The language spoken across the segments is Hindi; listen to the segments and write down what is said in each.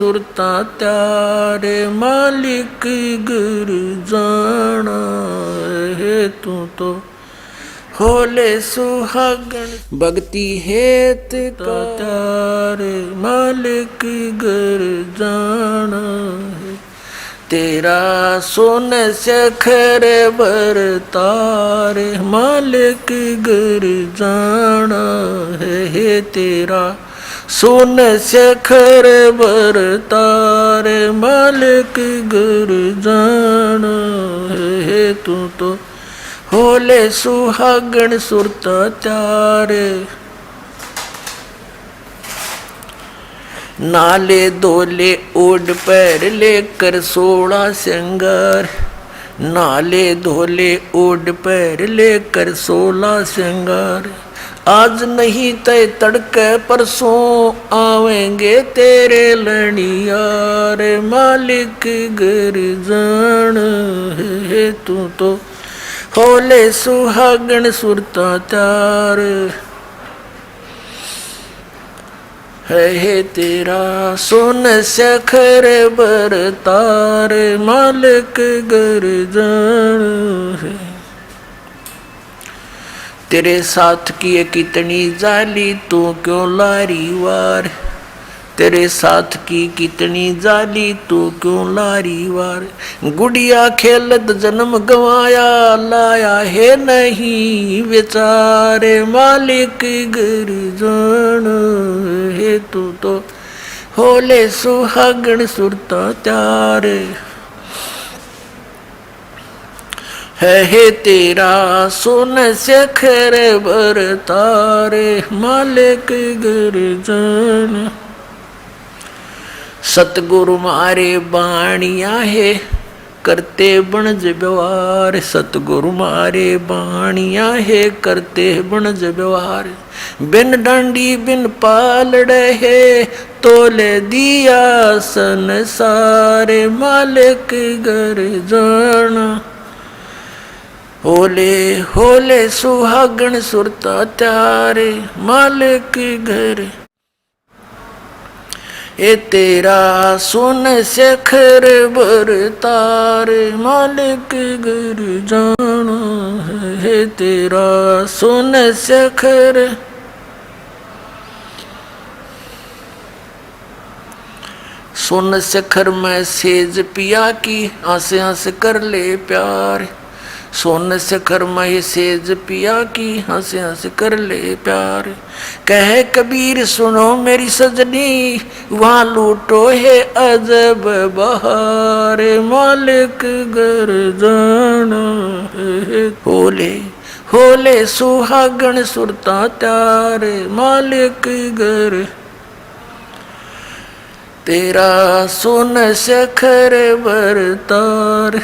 सुरता त्यारे मालिक गुर जाना है तू तो होले सुहागन भक्ति हेत का त्यारे मालिक गुर जाना है तेरा सोन सखर बरतारे मालिक गुर जाना है तेरा सोन सखर बरतारे मालिक गुर जाना है तू तो होले सुहागन सुरता त्यारे नाले दोले ओढ़ पैर लेकर 16 श्रृंगार नाले धोले ओढ़ पैर लेकर 16 श्रृंगार आज नहीं तय तड़के परसों आवेंगे तेरे लड़ियार मालिक गुर जान है तू तो होले सुहागन सुरता त्यार है तेरा सोन सखर बरतार मालिक गुर जान है तेरे साथ की कितनी जाली तू क्यों लारी वार तेरे साथ की कितनी जाली तू क्यों लारी वार गुड़िया खेलत जन्म गवाया लाया है नहीं बेचारे मालिक गुर जान है तू तो होले सुहागन सुरता त्यारे है तेरा सोन सखर बरतारे मालिक गुर जान सतगुरु मारे बाणिया है करते बनज व्यवहार सतगुरु मारे बाणिया है करते बनज व्यवहार बिन डांडी बिन पालड़े है तोले दिया संसारे मालिक गुर जाना होले होले सुहागन सुरता त्यारे मालिक गुर ए तेरा सोन सखर बरतारे मालिक गुर जाना है तेरा सोन सखर सोन सखर में सेज पिया की आसे आसे कर ले प्यार सोन सखर में सेज पिया की हंस हंस कर ले प्यार कह कबीर सुनो मेरी सजनी वहाँ लूटो है अजब बहार मालिक गुर जाना है होले होले सुहागन सुरता त्यारे मालिक गुर तेरा सोन सखर बरतार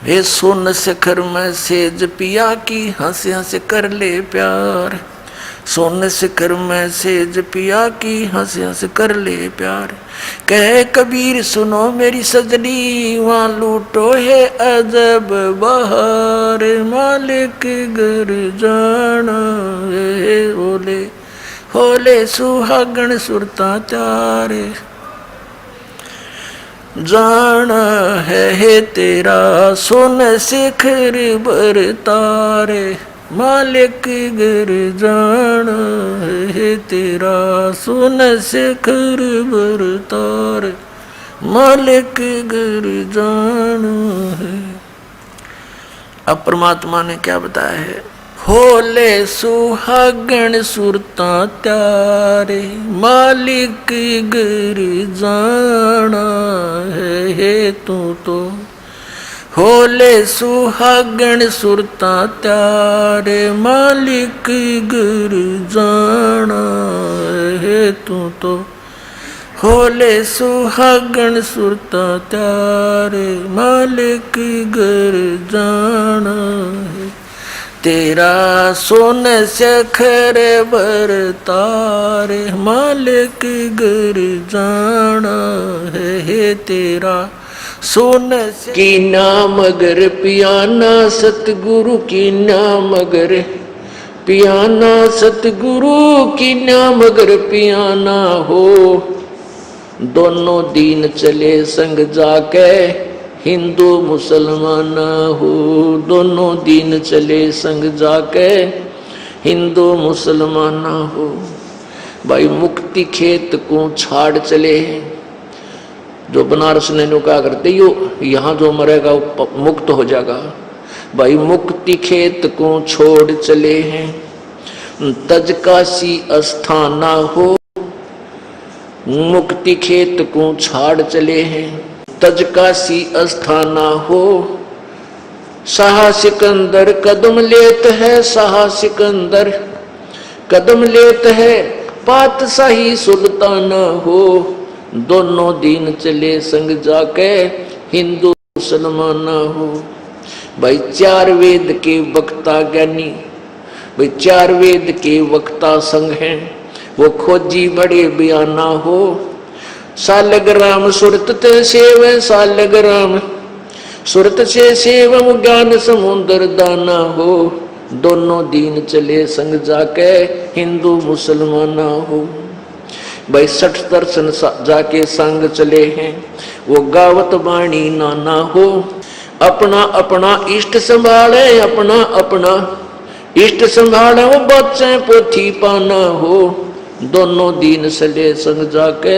वे सोन सखर में सेज पिया की हंस हंस कर ले प्यार सोन सखर में सेज पिया की हंस हंस कर ले प्यार कह कबीर सुनो मेरी सजनी वहाँ लूटो है अजब बहार मालिक गुर जाना है होले होले सुहागन सुरता त्यारे जाना है तेरा सोन सखर बरतारे मालिक गुर जाना है तेरा सोन सखर बरतारे मालिक गुर जाना है। अब परमात्मा ने क्या बताया है होले सुहागन सुरता त्यारे मालिक गुर जाना है तू तो होले सुहागन सुरता त्यारे मालिक गुर जाना है तू तो होले सुहागन सुरता त्यारे मालिक गुर जाना है तेरा सोन सखर बरतारे मालिक गुर जाना है तेरा सोन की नाम अगर पियाना सतगुरु की नाम अगर पियाना सतगुरु की नाम अगर पियाना हो, दोनों दीन चले संग जाके हिंदू मुसलमान हो, दोनों दीन चले संग जाके हिंदू मुसलमान हो। भाई मुक्ति खेत को छाड़ चले हैं, जो बनारस ने कहा करते यो यहाँ जो मरेगा वो मुक्त हो जाएगा। भाई मुक्ति खेत को छोड़ चले हैं, तज काशी अस्थाना हो, मुक्ति खेत को छाड़ चले हैं, तज काशी अस्थाना हो। शाह सिकंदर कदम लेत है, शाह सिकंदर कदम लेत है, पातशाही सुल्ताना हो, दोनों दीन चले संग जाके हिंदू मुसलमान हो। भाई चार वेद के वक्ता ज्ञानी, भाई चार वेद के वक्ता संग हैं, वो खोजी बड़े बयाना हो। सालग्राम सुरत ते सेव, सालग्राम सुरत से सेवम ज्ञान समुद्र दाना हो, दोनों दीन चले संग जाके हिंदू मुसलमान हो। भाई 60 दर्शन जाके संग चले हैं, वो गावत बाणी नाना हो। अपना अपना इष्ट संभाले, अपना अपना इष्ट संभाले, वो बच्चे पोथी पाना हो, दोनों दीन चले संग जाके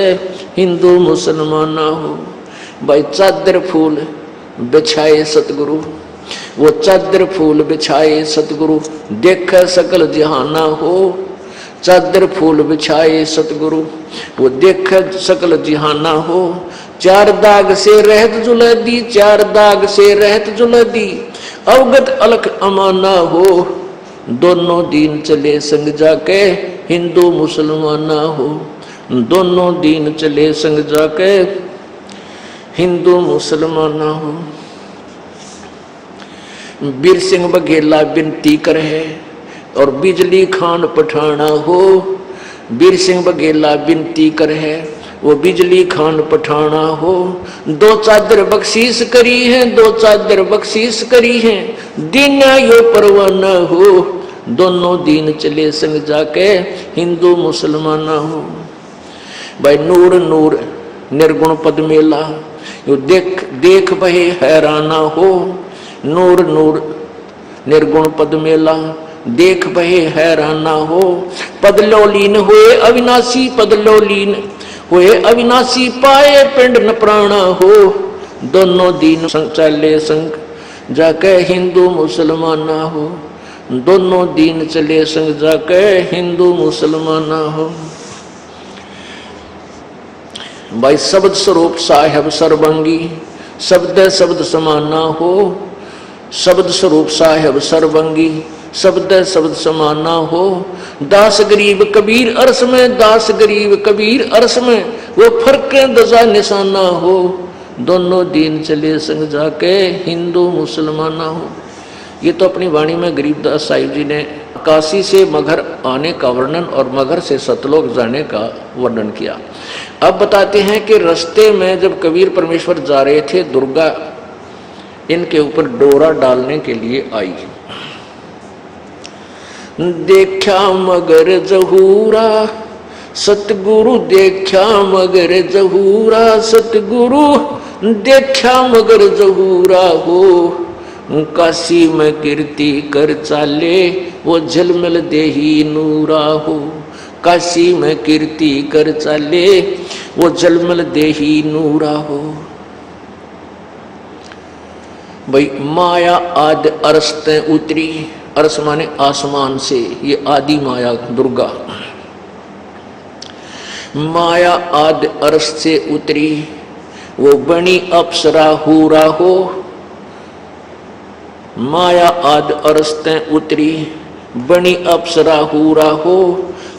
हिंदू मुसलमान हो। भाई चादर फूल बिछाए सतगुरु, वो चादर फूल बिछाए सतगुरु, देख सकल जहाना हो। चादर फूल बिछाए सतगुरु, वो देख सकल जहाना हो। चार दाग से रहत जुलदी, चार दाग से रहत जुलदी, अवगत अलख अमाना हो, दोनों दीन चले संग जाके हिंदू मुसलमान हो, दोनों दीन चले संग जाके हिंदू मुसलमान हो। बीर सिंह बघेला विनती करे और बिजली खान पठाना हो। बीर सिंह बघेला विनती करे, वो बिजली खान पठाना हो। दो चादर बख्शीश करी है, दो चादर बख्शीश करी है, दीना यो परवाना हो, दोनों दीन चले संग जाके हिंदू मुसलमान हो। भाई नूर नूर निर्गुण पद मेला, यो देख देख बहे हैराना हो। नूर नूर निर्गुण पद मेला, देख बहे हैराना हो। पद लोलीन हुए अविनाशी, पद लोलीन हुए अविनाशी, पाए पिंड न प्राणा हो, दोनों दीन संग चले संग जाके हिंदू मुसलमान हो, दोनों दीन चले संग जाके हिंदू मुसलमान हो। भाई शब्द स्वरूप साहेब सर्वंगी, शब्द शब्द समाना हो। शब्द स्वरूप साहेब सर्वंगी, शब्द शब्द समाना हो। दास गरीब कबीर अरस में, दास गरीब कबीर अरस में, वो फर्क दजा निशाना हो, दोनों दीन चले संग जाके हिंदू मुसलमान हो। ये तो अपनी वाणी में गरीबदास साहिब जी ने काशी से मगहर आने का वर्णन और मगहर से सतलोक जाने का वर्णन किया। अब बताते हैं कि रास्ते में जब कबीर परमेश्वर जा रहे थे, दुर्गा इनके ऊपर डोरा डालने के लिए आई। देखा मगर जहूरा सतगुरु, देखा मगर जहूरा सतगुरु, देखा मगर जहूरा हो। काशी में कीर्ति कर चाले, वो झलमल देही नूरा हो। काशी में कीर्ति कर चाले, वो झलमल देही नूरा हो। भाई माया आदि अरस ते उतरी, अरस माने आसमान से, ये आदि माया दुर्गा। माया आदि अरस से उतरी, वो बनी अप्सरा हूरा हो। माया आदि अरस ते उतरी, बनी अप्सरा हूरा हो।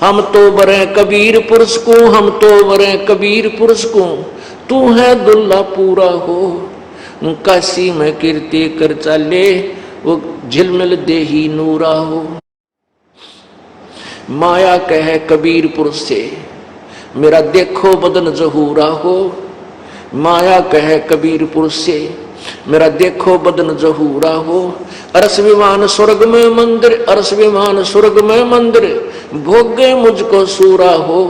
हम तो बरे कबीर पुरुष को, हम तो बरे कबीर पुरुष को, तू है दुल्ला पूरा हो। काशी में कीर्ति कर चाले, वो झिलमिल देही नूरा हो। माया कहे कबीर पुरुष से, मेरा देखो बदन जहूरा हो। माया कहे कबीर पुरुष से, मेरा देखो बदन जहूरा हो। अरस विमान स्वर्ग में मंदिर, अरस विमान स्वर्ग में मंदिर, भोगे मुझको सूरा हो।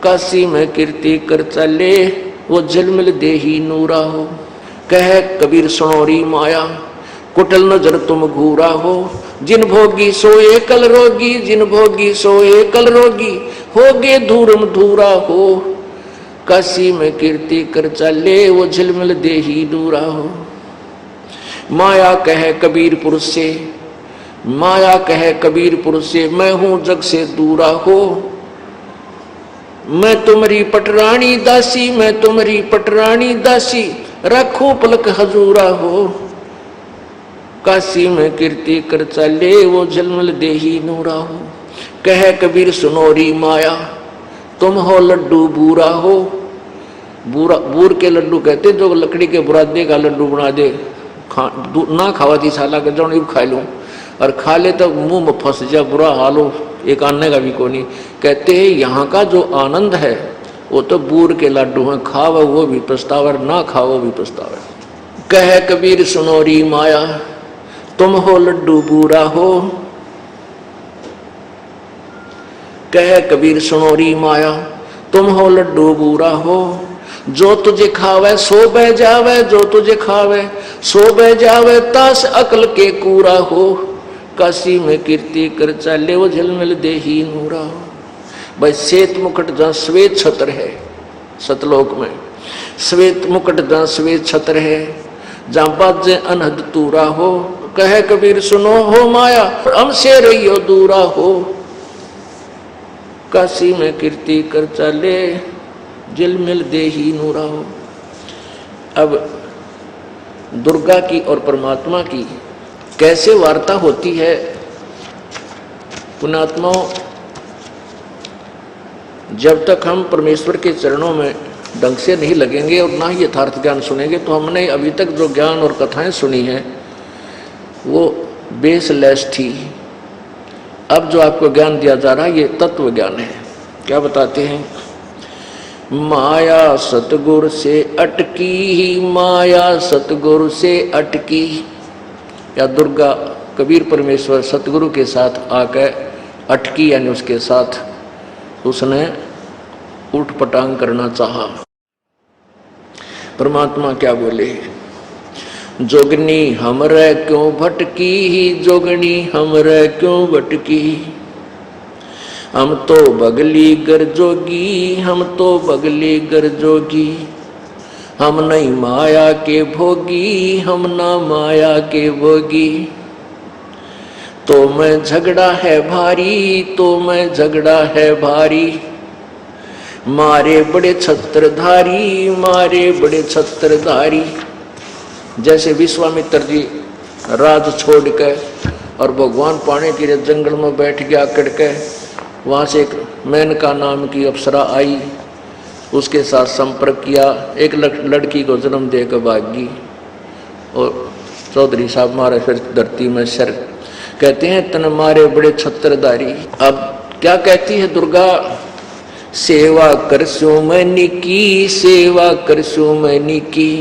काशी में कीर्ति कर चले, वो झिलमिल देही नूरा हो। कह कबीर सुनोरी माया, कुटिल नजर तुम घूरा हो। जिन भोगी सोए कल रोगी, जिन भोगी सोए कल रोगी, होगे धूरम धूरा हो। काशी में कीर्ति कर चले, वो झिलमिल देही नूरा हो। माया कहे कबीरपुर से, माया कहे कबीरपुर से, मैं हूं जग से दूरा हो। मैं तुम्हारी पटरानी दासी, मैं तुम्हारी पटरानी दासी, रखो पलक हजूरा हो। काशी में कीर्ति कर चले, वो झिलमिल देही नूरा हो। कहे कबीर सुनोरी माया, तुम हो लड्डू बूरा हो। बूरा बूर के लड्डू कहते जो लकड़ी के बुरादे का लड्डू बना दे, ना खावा थी साला के जो खा लूं, और खा ले तो मुंह में फंस जा, बुरा हाल हो, एक आने का भी को नहीं। कहते हैं यहाँ का जो आनंद है वो तो बूर के लड्डू हैं, खाओ वो भी पछतावर, ना खाओ भी पछतावर। कहे कबीर सुनोरी माया, तुम हो लड्डू बूरा हो। कहे कबीर सुनोरी माया, तुम हो लड्डू बूरा हो। जो तुझे खावे सो बह जावे, जो तुझे खावे सो बह जावे, तास अकल के कूरा हो। काशी में कीर्ति कर चले, वो झिलमिल देही नूरा हो। भाई श्वेत मुकुट जहाँ श्वेत छत्र है, सतलोक में श्वेत मुकुट जहाँ श्वेत छत्र है, जहाँ बाजे अनहद तूरा हो। कहे कबीर सुनो हो माया, हमसे रहियो दूरा हो। काशी में कीर्ति कर चले, झिलमिल देही नूरा हो। अब दुर्गा की और परमात्मा की कैसे वार्ता होती है। पुण्यात्माओं, जब तक हम परमेश्वर के चरणों में ढंग से नहीं लगेंगे और ना ही यथार्थ ज्ञान सुनेंगे, तो हमने अभी तक जो ज्ञान और कथाएं सुनी हैं वो बेसलेस थी। अब जो आपको ज्ञान दिया जा रहा है ये तत्व ज्ञान है। क्या बताते हैं? माया सतगुरु से अटकी, माया सतगुरु से अटकी। या दुर्गा कबीर परमेश्वर सतगुरु के साथ आकर अटकी, यानी उसके साथ उसने उठ पटांग करना चाहा। परमात्मा क्या बोले? जोगनी हमरे क्यों भटकी, जोगनी हमरे क्यों भटकी। हम तो बगली गर जोगी, हम तो बगली गर जोगी। हम नहीं माया के भोगी, हम ना माया के भोगी। तो मैं झगड़ा है भारी, तो मैं झगड़ा है भारी। मारे बड़े छत्रधारी, मारे बड़े छत्रधारी। जैसे विश्वामित्र जी राज छोड़ के और भगवान पाने के लिए जंगल में बैठ गया कड़के, वहाँ से एक मेनका नाम की अप्सरा आई, उसके साथ संपर्क किया, एक लड़की को जन्म देकर भागी। और चौधरी साहब मारे फिर धरती में सर, कहते हैं तन मारे बड़े छत्रधारी। अब क्या कहती है दुर्गा? सेवा करसो मैंने की, सेवा करसो मैंने की।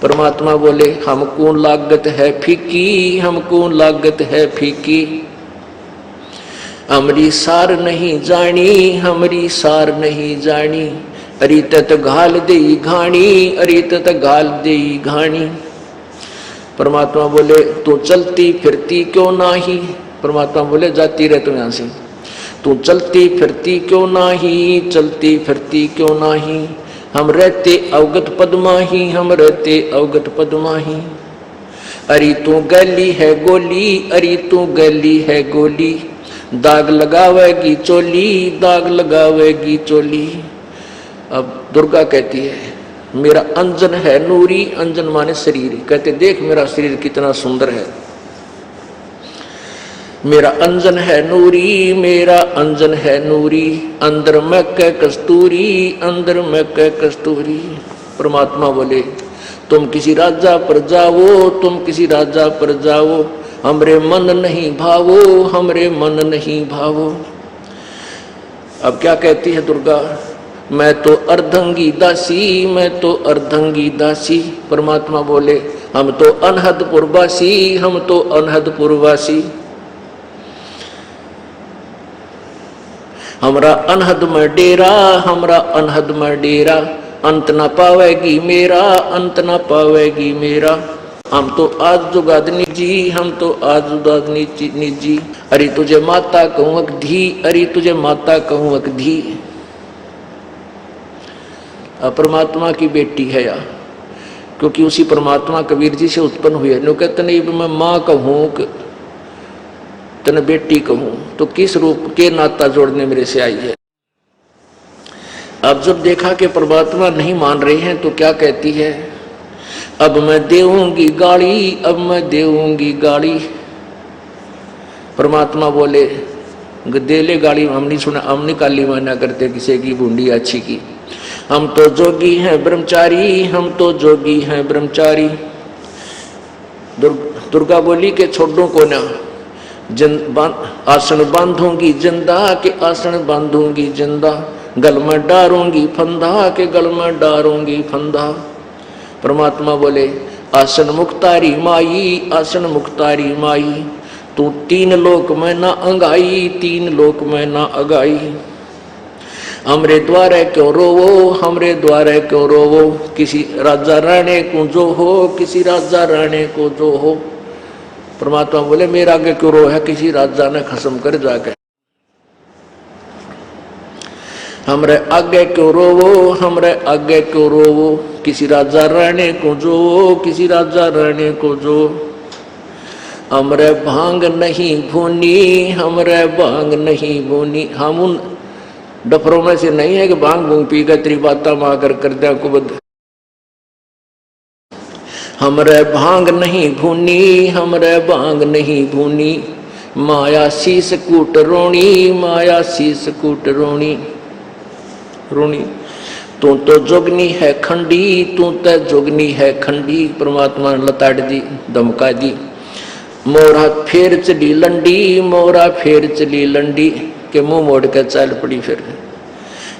परमात्मा बोले हमको लागत है फीकी, हमको लागत है फीकी। हमरी सार नहीं जानी, हमरी सार नहीं जानी। अरे तत घाल दे घाणी, अरे तत घाल दे घाणी। परमात्मा बोले तू चलती फिरती क्यों नाही। परमात्मा बोले जाती रह तुम यहाँ से, तू चलती फिरती क्यों नाही, चलती फिरती क्यों नाही। हम रहते अवगत पद्माही, हम रहते अवगत पद्माही। अरे तू गली है गोली, अरे तू गली है गोली। दाग लगावेगी चोली, दाग लगावेगी चोली। अब दुर्गा कहती है मेरा अंजन है नूरी, अंजन माने शरीर। कहते देख मेरा शरीर कितना सुंदर है। मेरा अंजन है नूरी, मेरा अंजन है नूरी। अंदर में कै कस्तूरी, अंदर में कै कस्तूरी। परमात्मा बोले तुम किसी राजा पर जाओ, तुम किसी राजा पर जाओ। हमरे मन नहीं भावो, हमरे मन नहीं भावो। अब क्या कहती है दुर्गा? मैं तो अर्धंगी दासी, मैं तो अर्धंगी दासी। परमात्मा बोले हम तो अनहदपुरवासी, हम तो अनहदपुरवासी। हमरा अनहद में डेरा, हमरा अनहद में डेरा, अंत न पावेगी मेरा, अंत न पावेगी मेरा। हम तो आज जुगादनी जी, हम तो आज जुगादनी जी। अरे तुझे माता कहूँ अकधी, अरे तुझे माता कहूँ अकधी। परमात्मा की बेटी है या, क्योंकि उसी परमात्मा कबीर जी से उत्पन्न हुई है। नो कहते नहीं मैं माँ कहूँ तने बेटी कहूँ, तो किस रूप के नाता जोड़ने मेरे से आई है। अब जब देखा कि परमात्मा नहीं मान रहे हैं तो क्या कहती है, अब मैं देऊंगी गाली, अब मैं देऊंगी गाली। परमात्मा बोले दे ले गाली, हम नहीं सुना, हम नहीं काली माना करते किसी की बूंदी अच्छी की। हम तो जोगी हैं ब्रह्मचारी, हम तो जोगी हैं ब्रह्मचारी। दुर्गा बोली के छोड़ो को ना, आसन बांधूंगी जिंदा के आसन बांधूंगी जिंदा, गल में डारूंगी फंदा के गल में डारूंगी फंदा। परमात्मा बोले आसन मुक्तारी माई, आसन मुक्तारी माई, तू तीन लोक में ना अंगाई, तीन लोक में ना अगाई। हमरे द्वारे क्यों रोवो, हमरे द्वारे क्यों रोवो, किसी राजा राणे को जो हो, किसी राजा राणे को जो हो। परमात्मा बोले मेरा आगे क्यों रो है, किसी राजा ने खसम कर जाके। हमरे आगे क्यों रोवो, हमरे आगे क्यों रोवो, किसी राजा राणे को जो, किसी राजा राणे को जो। हमरे भांग नहीं भूनी, हमरे भांग नहीं भूनी। हम उन डफरों में से नहीं है कि भांग भूंग पी कर तेरी बाता माँ कर दिया कुबद। हमरे भांग नहीं भूनी, हमरे भांग नहीं भूनी, माया शीस कूट रोणी, माया शीस कूट रोणी रोणी। तू तो जोगनी है खंडी, तू तो जोगनी है खंडी। परमात्मा ने लताड़ दी, धमका दी। मोरा फेर चली लंडी, मोरा फेर चली लंडी, के मुंह मोड़ के चल पड़ी। फिर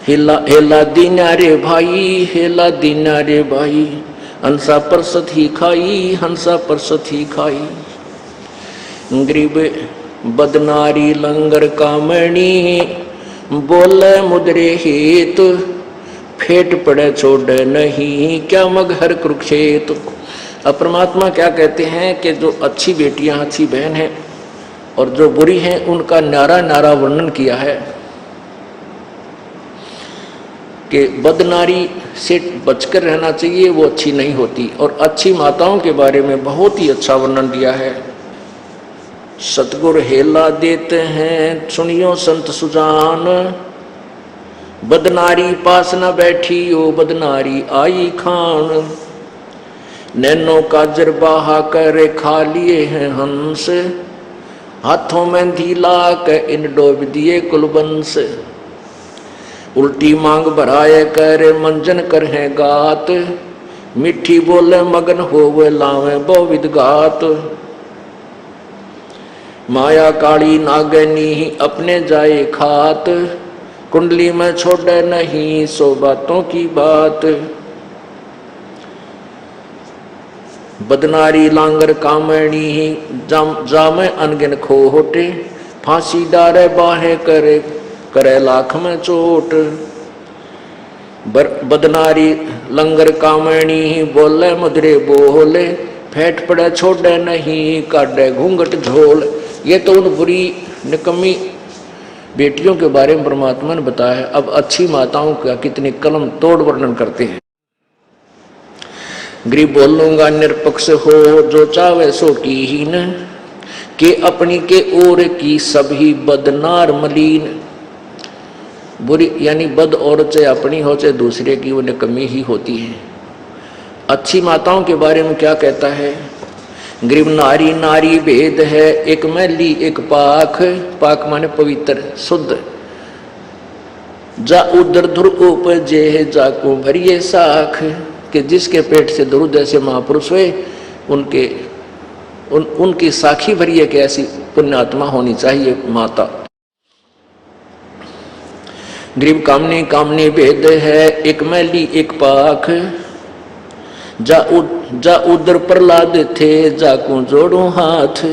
हिला हिला दीना रे भाई, हिला दीना रे भाई, हंसा परसत ही खाई, हंसा परसत ही खाई। गरीब बदनारी लंगर कामणी, बोले मुद्रे हेत, फेट पड़े छोड़े नहीं, क्या मगहर कुरुक्षेत्र। अब परमात्मा क्या कहते हैं कि जो अच्छी बेटियां, अच्छी बहन हैं और जो बुरी हैं, उनका नारा नारा वर्णन किया है कि बदनारी से बचकर रहना चाहिए, वो अच्छी नहीं होती। और अच्छी माताओं के बारे में बहुत ही अच्छा वर्णन दिया है। सतगुरु हेला देते हैं सुनियो संत सुजान, बदनारी पास न बैठी ओ बदनारी आई खान। नैनो काजर बहा कर खा लिए हैं हंस, हाथों में धीला के इन डोब दिए कुलबंस। उल्टी मांग भराए कर मंजन कर है गात, मिठी बोले मगन होवे लावे बहुविध गात। माया काली नागनी अपने जाए खात, कुंडली में छोड़े नहीं सो बातों की बात। बदनारी लांगर कामणी जामे अनगिन खोटे, फांसी डारे बाहे करे करे लाख में चोट। बदनारी लंगर कामणी बोले मुद्रे बोले, फेट पड़े छोड़े नहीं काटे घूंघट झोल। ये तो उन बुरी निकम्मी बेटियों के बारे में परमात्मा ने बताया। अब अच्छी माताओं का कितनी कलम तोड़ वर्णन करते हैं। गरीब बोलूंगा निरपक्ष हो जो चावे सो की हीन, के अपनी के ओर की सभी बदनार मलीन। बुरी यानी बद औरत चाहे अपनी हो चाहे दूसरे की, वो निकम्मी ही होती है। अच्छी माताओं के बारे में क्या कहता है, गरीब नारी नारी भेद है, एक मैली एक पाख। पाक माने पवित्र शुद्ध। जा उदर धुर उपजे जाको भरिए साख, कि जिसके पेट से दुरुद ऐसे महापुरुष हुए उनकी साखी भरी है कि ऐसी पुण्यात्मा होनी चाहिए माता। गरीब कामनी कामनी भेद है, एक मैली एक पाख। जा जा उदर प्रहलाद थे जाकू जोड़ू हाथ।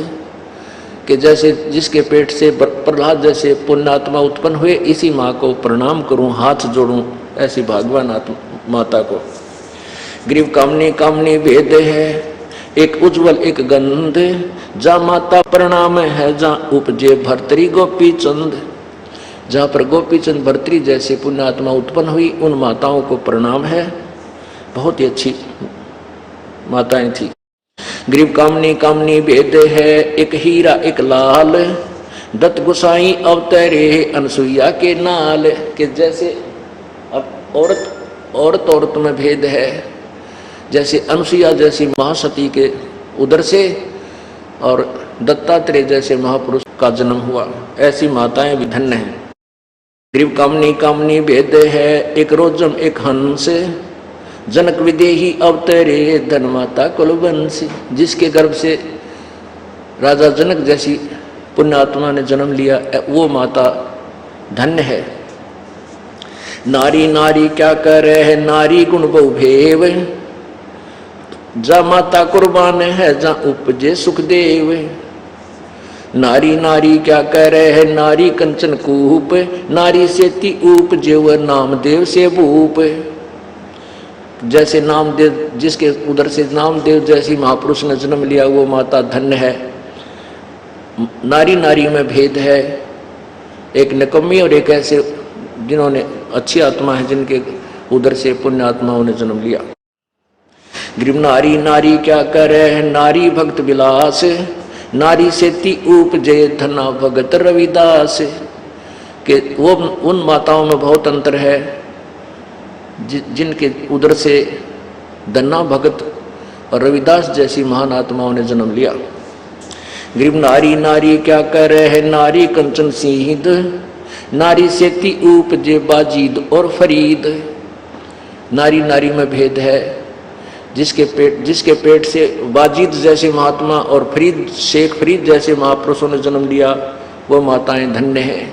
कि जैसे जिसके पेट से प्रहलाद जैसे पुण्यात्मा उत्पन्न हुए, इसी माँ को प्रणाम करूं, हाथ जोड़ूं, ऐसी भागवान माता को। ग्रीव कामनी कामनी भेद है एक उज्जवल एक गंध, जा माता प्रणाम है जा उपजे भर्तरी गोपी चंद। जहाँ पर गोपी चंद भर्तरी जैसे पुण्यात्मा उत्पन्न हुई, उन माताओं को प्रणाम है, बहुत ही अच्छी माताएं थी। ग्रीव कामनी कामनी भेद है एक हीरा एक लाल, दत्त गोसाई अवतरे अनसुईया के नाल। के जैसे अब औरत में भेद है, जैसे अनसुईया जैसी महासती के उदर से और दत्तात्रेय जैसे महापुरुष का जन्म हुआ, ऐसी माताएं भी धन्य हैं। ग्रीव कामनी कामनी भेद है एक रोजम एक हंस, जनक विदेही अवतरे धन माता कुलवंशी। जिसके गर्भ से राजा जनक जैसी पुण्यात्मा ने जन्म लिया, वो माता धन्य है। नारी नारी क्या करे है नारी गुण बहु भेव, जा माता कुर्बान है जा उपजे सुखदेव। नारी नारी क्या कह रहे है नारी कंचन कूप, नारी से ती उपजे वह नामदेव से भूप। जैसे नामदेव जिसके उधर से नामदेव जैसी महापुरुष ने जन्म लिया, वो माता धन्य है। नारी नारी में भेद है, एक निकम्मी और एक ऐसे जिन्होंने अच्छी आत्मा है, जिनके उधर से पुण्य आत्माओं ने जन्म लिया। ग्रीव नारी नारी क्या करे है नारी भक्त विलास, नारी से ती उपजे धना भगत रविदास। के वो उन माताओं में बहुत अंतर है जिनके उदर से धन्ना भगत और रविदास जैसी महान आत्माओं ने जन्म लिया। ग्रीव नारी नारी क्या करे है नारी कंचन सिंह, नारी से ती उपजे बाजीद और फरीद। नारी नारी में भेद है, जिसके पेट से बाजीद जैसे महात्मा और फरीद शेख फरीद जैसे महापुरुषों ने जन्म लिया, वो माताएं धन्य हैं।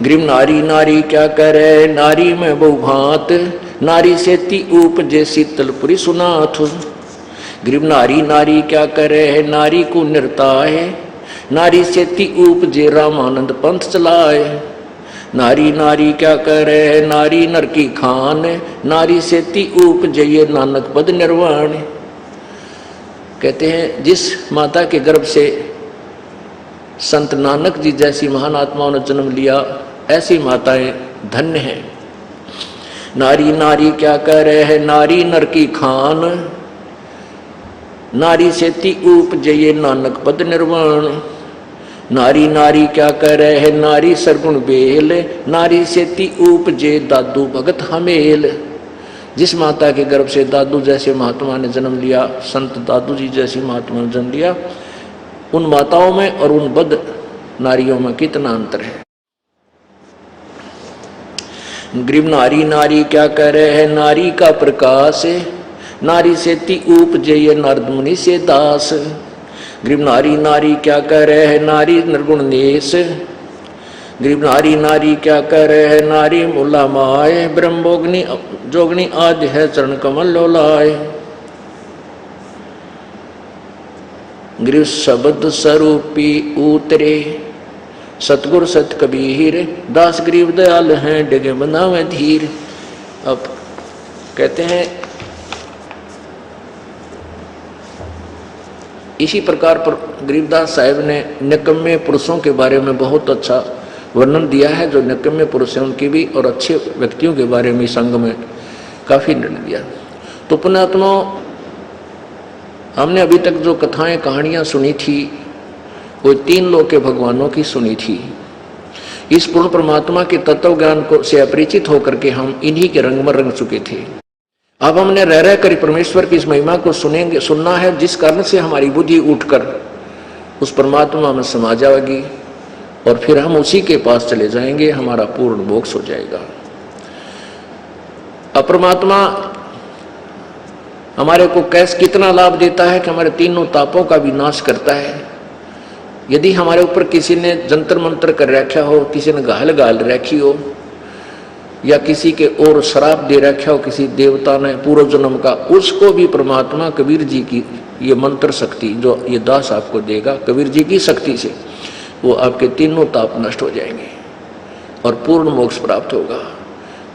ग्रीव नारी नारी क्या करे नारी में बहुभांत, नारी से ती उपजे शीतलपुरी सुनाथ। ग्रीव नारी नारी क्या करे है नारी को निर्ताए, नारी से ती उपजे रामानंद पंथ चलाए। नारी नारी क्या करे है नारी नर की खान, नारी से ती उपजे ये नानक पद निर्वाण। कहते हैं जिस माता के गर्भ से संत नानक जी जैसी महान आत्माओं ने जन्म लिया, ऐसी माताएं धन्य हैं। नारी नारी क्या कह रहे हैं नारी नर की खान, नारी से ती उपजे ये नानक पद निर्वाण। नारी नारी क्या कह रहे हैं नारी सरगुण बेल, नारी से ती उपजे दादू भगत हमेल। जिस माता के गर्भ से दादू जैसे महात्मा ने जन्म लिया, संत दादू जी जैसी महात्मा ने जन्म लिया, उन माताओं में और उन बद नारियों में कितना अंतर है। ग्रीव नारी नारी क्या कह रहे हैं नारी का प्रकाश, नारी से ती उपजे ये नारद मुनि से दास। ग्रीव नारी नारी क्या कह रहे हैं नारी निर्गुण नेश, ग्रीव नारी नारी क्या कह रहे हैं नारी मूला माए, ब्रह्मोग्नि जोगनी आज है चरण कमल लोलाए। ग्रीव शब्द स्वरूपी उतरे सतगुर सत कबीर, दास गरीब दयाल हैं डिगे बनावे धीर। अब कहते हैं इसी प्रकार पर गरीबदास साहब ने निकम्मे पुरुषों के बारे में बहुत अच्छा वर्णन दिया है। जो निकम्मे पुरुष हैं उनकी भी और अच्छे व्यक्तियों के बारे में संग में काफी निर्णय दिया। तो पुण्यात्मा, हमने अभी तक जो कथाएं कहानियां सुनी थी, वो तीन लोक के भगवानों की सुनी थी। इस पूर्ण परमात्मा के तत्व ज्ञान को से अपरिचित होकर के हम इन्हीं के रंग में रंग चुके थे। अब हमने रह कर परमेश्वर की इस महिमा को सुनना है, जिस कारण से हमारी बुद्धि उठकर उस परमात्मा में समा जाएगी और फिर हम उसी के पास चले जाएंगे, हमारा पूर्ण मोक्ष हो जाएगा। अब परमात्मा हमारे को कैसे कितना लाभ देता है कि हमारे तीनों तापों का विनाश करता है। यदि हमारे ऊपर किसी ने जंतर मंत्र कर रखा हो, किसी ने गाल गाल रखी हो, या किसी के और श्राप दे रखा हो किसी देवता ने पूर्व जन्म का, उसको भी परमात्मा कबीर जी की ये मंत्र शक्ति जो ये दास आपको देगा, कबीर जी की शक्ति से वो आपके तीनों ताप नष्ट हो जाएंगे और पूर्ण मोक्ष प्राप्त होगा।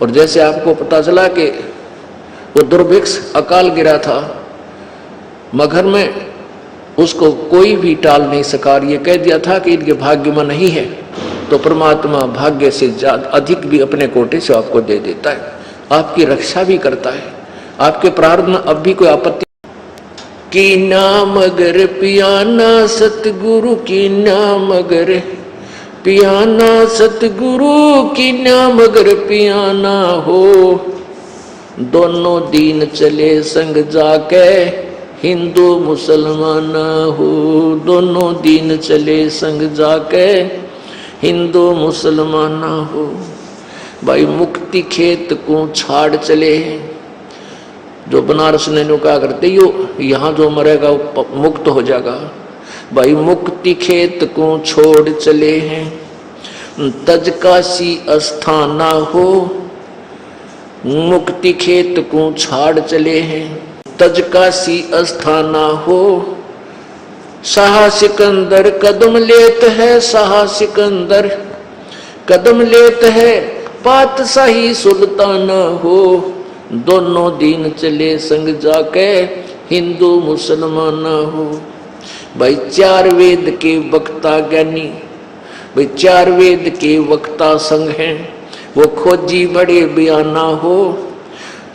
और जैसे आपको पता चला कि वो दुर्भिक्ष अकाल गिरा था मगर में, उसको कोई भी टाल नहीं सका, ये कह दिया था कि इनके भाग्य में नहीं है, तो परमात्मा भाग्य से ज्यादा अधिक भी अपने कोटे से आपको दे देता है, आपकी रक्षा भी करता है। आपके प्रारब्ध में अब भी कोई आपत्ति की नाम अगर पियाना सतगुरु की नाम अगर पियाना सतगुरु की नाम अगर पियाना हो, दोनों दीन चले संग जाके हिंदू मुसलमान हो, दोनों दीन चले संग जाके हिंदू मुसलमान हो। भाई मुक्ति खेत को छाड़ चले हैं, जो बनारस ने कहा करते यो यहाँ जो मरेगा वो मुक्त हो जाएगा। भाई मुक्ति खेत को छोड़ चले हैं, तज काशी अस्थाना हो, मुक्ति खेत को छाड़ चले हैं, तज काशी अस्थाना हो। शाह सिकंदर कदम लेत है, शाह सिकंदर कदम लेत है, पातशाही सुल्ताना हो, दोनों दीन चले संग जाके हिंदू मुसलमान हो। भाई चार वेद के वक्ता ज्ञानी, भाई चार वेद के वक्ता संग हैं, वो खोजी बड़े बयाना हो।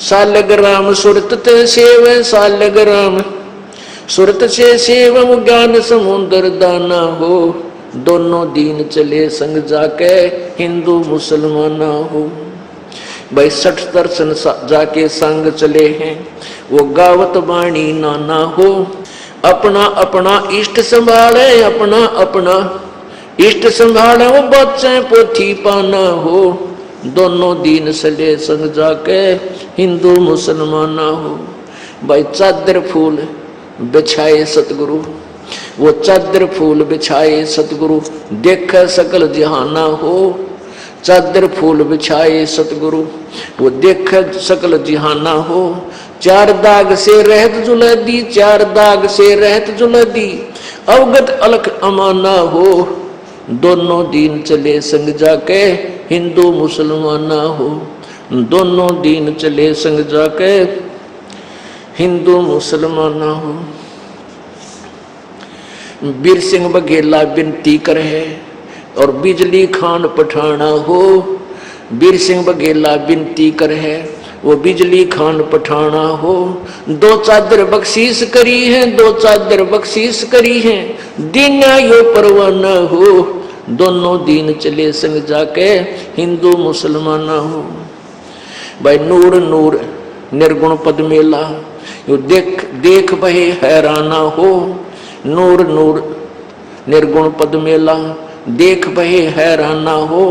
सालग्राम सुरत ते सेव, सालग्राम सुरत से सेवम ज्ञान समुद्र दाना हो, दोनों दीन चले संग जाके हिंदू मुसलमान हो। भाई 60 दर्शन जाके संग चले हैं, वो गावत बाणी नाना हो। अपना अपना इष्ट संभाले, अपना अपना इष्ट संभाले, वो बच्चे पोथी पाना हो, दोनों दीन चले संग जाके हिंदू मुसलमान हो। भाई चादर फूल बिछाए सतगुरु, वो चादर फूल बिछाए सतगुरु, देख सकल जहाना हो। चादर फूल बिछाए सतगुरु, वो देख सकल जहाना हो। चार दाग से रहत जुलदी, चार दाग से रहत जुलदी, अवगत अलख अमाना हो, दोनों दीन चले संग जाके हिंदू मुसलमान हो, दोनों दीन चले संग जाके हिंदू मुसलमान हो। बीर सिंह बघेला विनती करे और बिजली खान पठाना हो। बीर सिंह बघेला विनती करे वो बिजली खान पठाना हो। दो चादर बख्शीश करी है, दो चादर बख्शीश करी है, दीना यो परवाना हो, दोनों दीन चले संग जाके हिंदू मुसलमान हो। भाई नूर नूर निर्गुण पद मेला, यो देख देख बहे हैराना हो। नूर नूर निर्गुण पद मेला, देख बहे हैराना हो।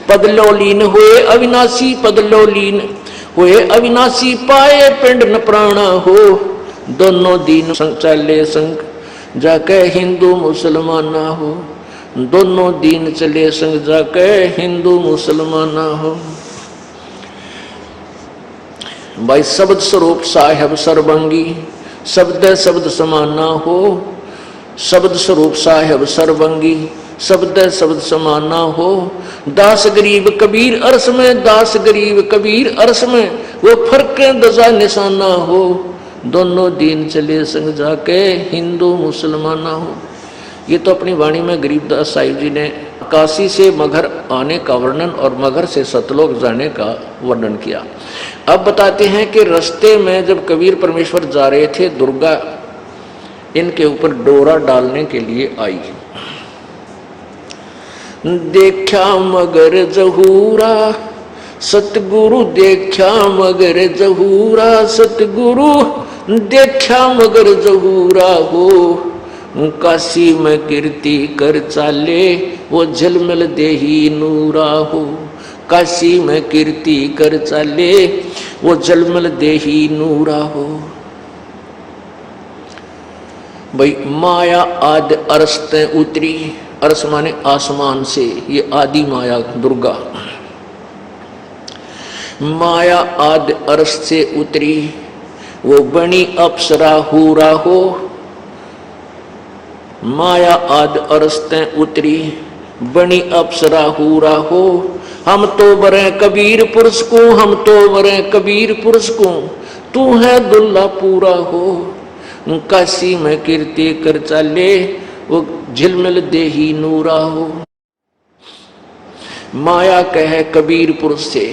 पद लोलीन हुए अविनाशी, पद लोलीन हुए अविनाशी, पाए पिंड न प्राणा हो, दोनों दीन संग चले संग जाके हिंदू मुसलमान हो, दोनों दीन चले संग जाके हिंदू मुसलमान हो। भाई शब्द स्वरूप साहेब सर्वंगी, शब्द शब्द समाना हो। शब्द स्वरूप साहेब सर्वंगी, शब्द शब्द समाना हो। दास गरीब कबीर अरस में, दास गरीब कबीर अरस में, वो फर्क दजा निशाना हो, दोनों दीन चले संग जाके हिंदू मुसलमान हो। ये तो अपनी वाणी में गरीबदास साहिब जी ने काशी से मगहर आने का वर्णन और मगहर से सतलोक जाने का वर्णन किया। अब बताते हैं कि रास्ते में जब कबीर परमेश्वर जा रहे थे, दुर्गा इनके ऊपर डोरा डालने के लिए आई। देखा मगर जहूरा सतगुरु, देखा मगर जहूरा सतगुरु, देखा मगर जहूरा हो। काशी में कीर्ति कर चाले, वो झलमल देही नूरा हो। काशी में कीर्ति कर चाले, वो झलमल देही नूरा हो। भाई माया आदि अरस ते उतरी, अरस माने आसमान से, ये आदि माया दुर्गा। माया आदि अर्श से उतरी, वो बनी अप्सरा हूरा हो। माया आदि अर्श ते उतरी, बनी अप्सरा हूरा हो। हम तो बरे कबीर पुरुष को, हम तो बरे कबीर पुरुष को, तू है दुल्ला पूरा हो। काशी में कीर्ति कर चाले, वो झिलमिल देही नूरा हो। माया कहे कबीर पुरुष से,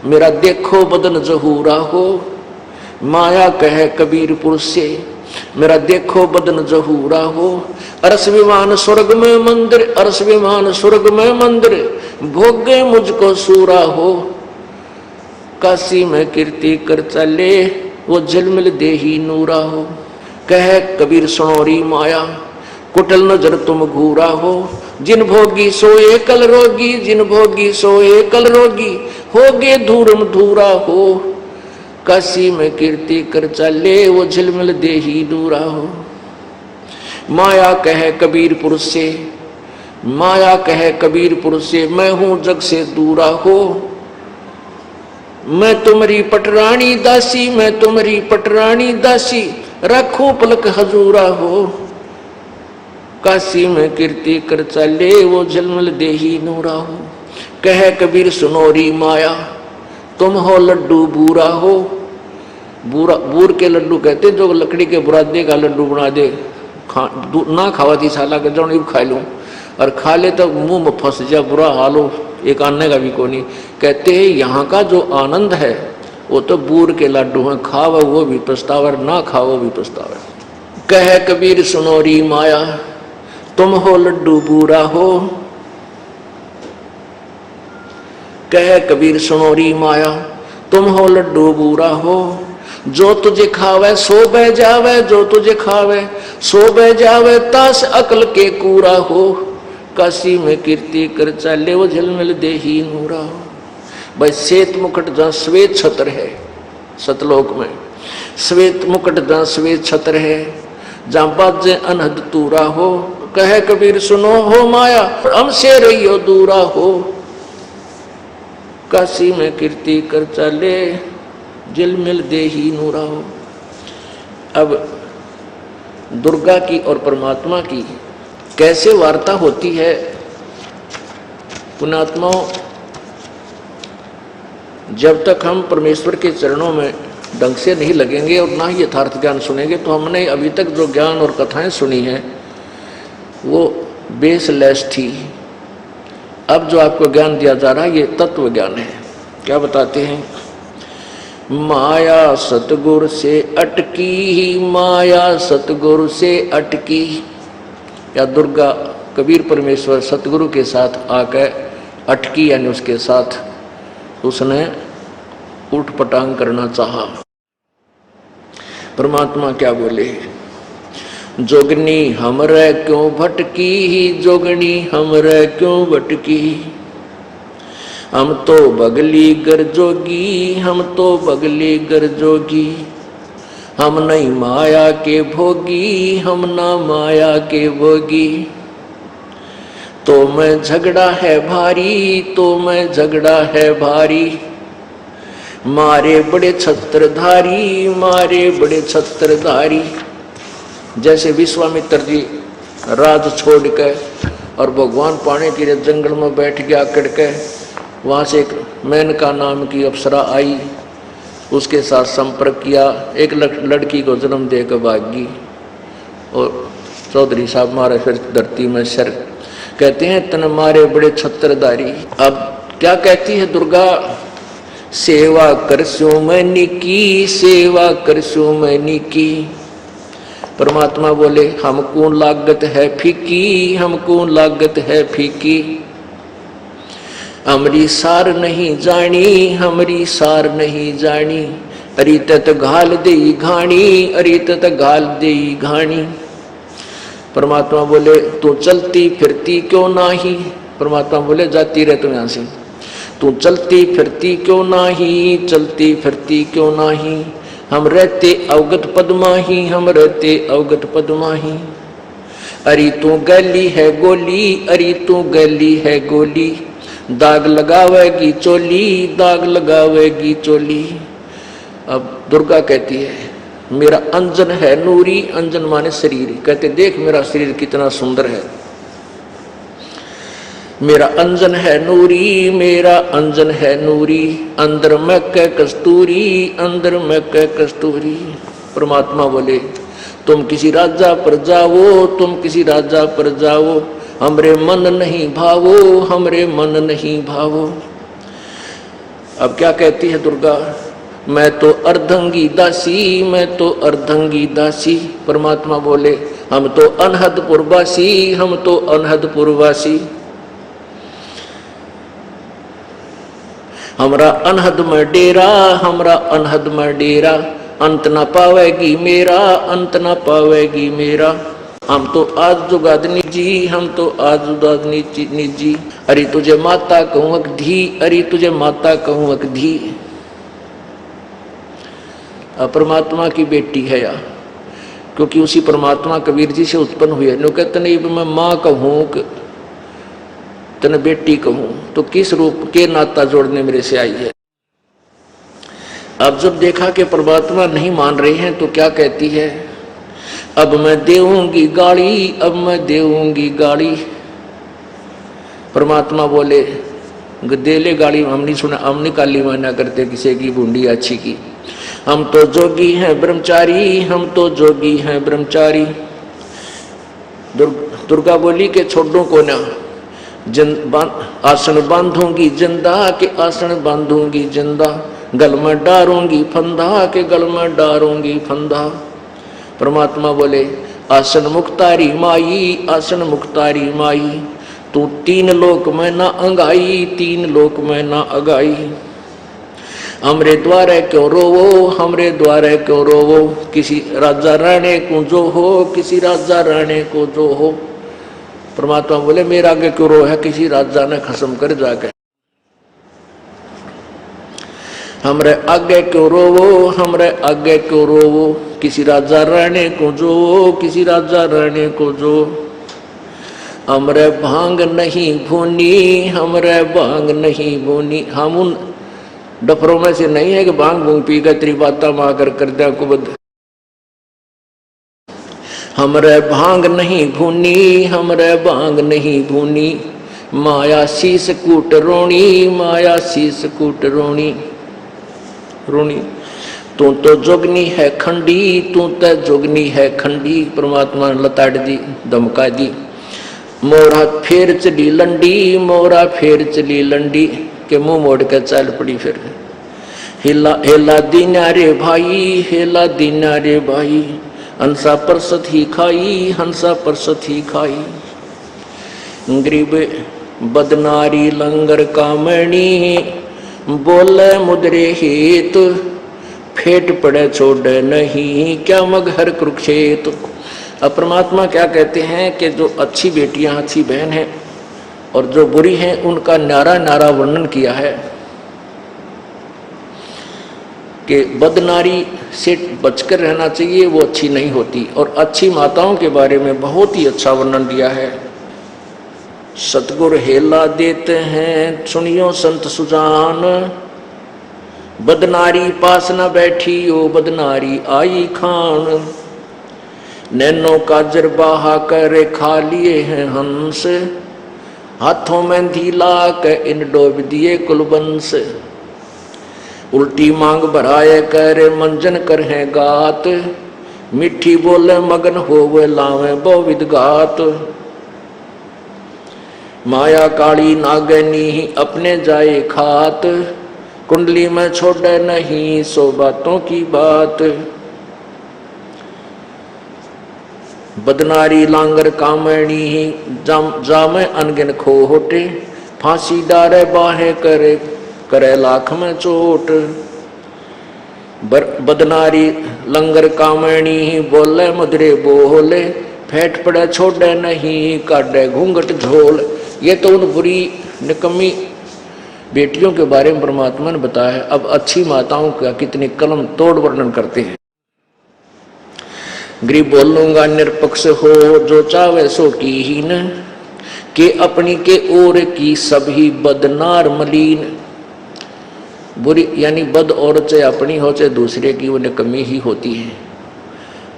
मेरा देखो बदन जहूरा हो। माया कहे कबीर पुरुष से, मेरा देखो बदन जहूरा हो। अरस विमान स्वर्ग में मंदिर, अरस विमान स्वर्ग में मंदिर, भोगे मुझको सूरा हो। काशी में कीर्ति कर चले, वो झिलमिल देही नूरा हो। कहे कबीर सुनोरी माया, कुटल नजर तुम घूरा हो। जिन भोगी सोए कल रोगी, जिन भोगी सोए कल रोगी, होगे धूरम धूरा हो। काशी में कीर्ति कर चले, वो झिलमिल देही नूरा हो। माया कहे कबीर पुरुष से, माया कहे कबीर पुरुष से, मैं हूं जग से दूरा हो। मैं तुम्हारी पटरानी दासी, मैं तुम्हारी पटरानी दासी, रखो पलक हजूरा हो। काशी में कीर्ति कर चले, वो झिलमिल देही नूरा हो। कहे कबीर सुनोरी माया, तुम हो लड्डू बूरा हो। बूरा बूर के लड्डू कहते जो लकड़ी के बुरादे का लड्डू बना दे, ना खावा थी साला के जो खा लूं, और खा ले तो मुंह में फंस जा, बुरा हाल हो, एक आने का भी को नहीं। कहते हैं यहाँ का जो आनंद है वो तो बूर के लड्डू हैं, खावा वो भी पछतावा, ना खाओ भी पछतावा। कहे कबीर सुनोरी माया, तुम हो लड्डू बूरा हो। कहे कबीर सुनोरी माया, तुम हो लड्डू बूरा हो। जो तुझे खावे सो बह जावे, जो तुझे खावे सो बह जावे, तास अकल के कूरा हो। काशी में कीर्ति कर चले, वो झिलमिल देही नूरा हो। भाई श्वेत मुकुट जहाँ श्वेत छत्र है, सतलोक में श्वेत मुकुट जहाँ श्वेत छत्र है, जहाँ बाजे अनहद तूरा हो। कहे कबीर सुनो हो माया, हमसे रहियो दूरा हो। काशी में कीर्ति कर चले, झिलमिल देही नूरा हो। अब दुर्गा की और परमात्मा की कैसे वार्ता होती है, पुण्यात्माओं, जब तक हम परमेश्वर के चरणों में ढंग से नहीं लगेंगे और ना ही यथार्थ ज्ञान सुनेंगे, तो हमने अभी तक जो ज्ञान और कथाएं सुनी हैं वो बेसलेस थी। अब जो आपको ज्ञान दिया जा रहा है ये तत्व ज्ञान है। क्या बताते हैं? माया सतगुरु से अटकी, माया सतगुरु से अटकी। या दुर्गा कबीर परमेश्वर सतगुरु के साथ आकर अटकी, यानी उसके साथ उसने उठ पटांग करना चाहा। परमात्मा क्या बोले? जोगनी हमरे क्यों भटकी, जोगनी हमरे क्यों भटकी। हम तो बगली गर जोगी, हम तो बगली गर जोगी। हम नहीं माया के भोगी, हम ना माया के भोगी। तो मैं झगड़ा है भारी, तो मैं झगड़ा है भारी। मारे बड़े छत्रधारी, मारे बड़े छत्रधारी। जैसे विश्वामित्र जी राज छोड़ के और भगवान पाने के लिए जंगल में बैठ गया अकड़ के, वहाँ से एक मेनका नाम की अप्सरा आई, उसके साथ संपर्क किया, एक लड़की को जन्म दे कर भागी। और चौधरी साहब मारे फिर धरती में सर। कहते हैं तन मारे बड़े छत्रधारी। अब क्या कहती है दुर्गा? सेवा करसो मैनी की, सेवा करसो मैनी की। परमात्मा बोले हमको लागत है फीकी, हमको लागत है फीकी। हमरी सार नहीं जानी, हमरी सार नहीं जानी। अरे तत घाल दे घाणी, अरे तत घाल दे घाणी। परमात्मा बोले तू चलती फिरती क्यों नाही। परमात्मा बोले जाती रहे तुम यहाँ से, तू चलती फिरती क्यों नाही, चलती फिरती क्यों नाही। हम रहते अवगत पद्माही, हम रहते अवगत पद्माही। अरे तू गली है गोली, अरे तू गली है गोली। दाग लगावेगी चोली, दाग लगावेगी चोली। अब दुर्गा कहती है मेरा अंजन है नूरी, अंजन माने शरीर, कहते देख मेरा शरीर कितना सुंदर है। मेरा अंजन है नूरी, मेरा अंजन है नूरी, अंदर में कै कस्तूरी, अंदर में कै कस्तूरी। परमात्मा बोले तुम किसी राजा पर जाओ, तुम किसी राजा पर जाओ, हमरे मन नहीं भावो, हमरे मन नहीं भावो। अब क्या कहती है दुर्गा, मैं तो अर्धंगी दासी, मैं तो अर्धंगी दासी। परमात्मा बोले हम तो अनहदपुर वासी, हम तो अनहदपुर वासी। हमरा अनहद में डेरा, हमरा अनहद में डेरा, अंत न पावेगी मेरा, अंत न पावेगी मेरा। हम तो आज जुगादनी जी, हम तो आज जुगादनी जी। अरे तुझे माता कहूँ अक धी, अरे तुझे माता कहूँ अक धी। परमात्मा की बेटी है या, क्योंकि उसी परमात्मा कबीर जी से उत्पन्न हुई है। नो कहते नहीं मैं माँ कहूँ तने बेटी कहूँ, तो किस रूप के नाता जोड़ने मेरे से आई है। अब जब देखा कि परमात्मा नहीं मान रहे हैं तो क्या कहती है, अब मैं देऊंगी गाड़ी, अब मैं देऊंगी गाड़ी। परमात्मा बोले दे ले गाड़ी, हम नहीं सुना, हम नहीं काली माना करते किसी की बूंदी अच्छी की। हम तो जोगी हैं ब्रह्मचारी, हम तो जोगी हैं ब्रह्मचारी। दुर्गा बोली के छोड़ो को ना, आसन बांधूंगी जिंदा के आसन बांधूंगी जिंदा, गल में डारूंगी फंदा के गल में डारूंगी फंदा। परमात्मा बोले आसन मुक्तारी माई, आसन मुक्तारी माई, तू तीन लोक में ना अंगाई, तीन लोक में ना अगाई। हमरे द्वारे क्यों रोवो, हमरे द्वारे क्यों रोवो, किसी राजा राणे को जो हो, किसी राजा राणे को जो हो। परमात्मा बोले मेरा आगे क्यों रो है, किसी राजा ने खसम कर जाके। हमरे आगे क्यों रोवो, हमरे आगे क्यों रोवो, किसी राजा राणे को जो, किसी राजा राणे को जो। हमरे भांग नहीं भूनी, हमरे भांग नहीं भूनी। हम उन डफरों में से नहीं है कि भांग भूंग पी कर तेरी बाता माँ कर दे कुबद। हमरे भांग नहीं भूनी, हमरे भांग नहीं भूनी, माया शीस कूट रोणी, माया शीस कूट रोणी रोणी। तू तो जोगनी है खंडी, तू तो जोगनी है खंडी। परमात्मा ने लताड़ दी, धमका दी। मोरा फेर चली लंडी, मोरा फेर चली लंडी, के मुंह मोड़ के चल पड़ी। फिर हिला हिला दीना रे भाई, हिला दीना रे भाई, हंसा परसत ही खाई, हंसा परसत ही खाई। गरीब बदनारी लंगर कामणी, बोले मुद्रे हेत, फेट पड़े छोड़े नहीं, क्या मगहर कुरुक्षेत्र। अब परमात्मा क्या कहते हैं कि जो अच्छी बेटियां, अच्छी बहन हैं और जो बुरी हैं, उनका नारा नारा वर्णन किया है कि बदनारी से बचकर रहना चाहिए, वो अच्छी नहीं होती। और अच्छी माताओं के बारे में बहुत ही अच्छा वर्णन दिया है। सतगुर हेला देते हैं सुनियो संत सुजान, बदनारी पास न बैठी ओ बदनारी आई खान। नैनो काजर बहा कर खा लिए हैं हंस, हाथों में धीला के इन डोब दिए कुलबंस। उल्टी मांग भराए कर मंजन कर है गात, मिठी बोले मगन होवे लावे बहुविध गात। माया काली नागनी अपने जाए खात, कुंडली में छोड़े नहीं सो बातों की बात। बदनारी लांगर कामणी जामे अनगिन खोटे, फांसी डारे बाहे करे करे लाख में चोट। बदनारी लंगर कामणी बोले मधुरे बोले, फेंट पड़े छोड़े नहीं काटे घूंघट झोल। ये तो उन बुरी निकम्मी बेटियों के बारे में परमात्मा ने बताया। अब अच्छी माताओं का कितनी कलम तोड़ वर्णन करते हैं। गरीब बोलूंगा निरपक्ष हो, जो चावे सो कीहीन, के अपनी के ओर की सभी बदनार मलीन। बुरी यानी बद औरत चाहे अपनी हो चाहे दूसरे की, वो निकम्मी ही होती है।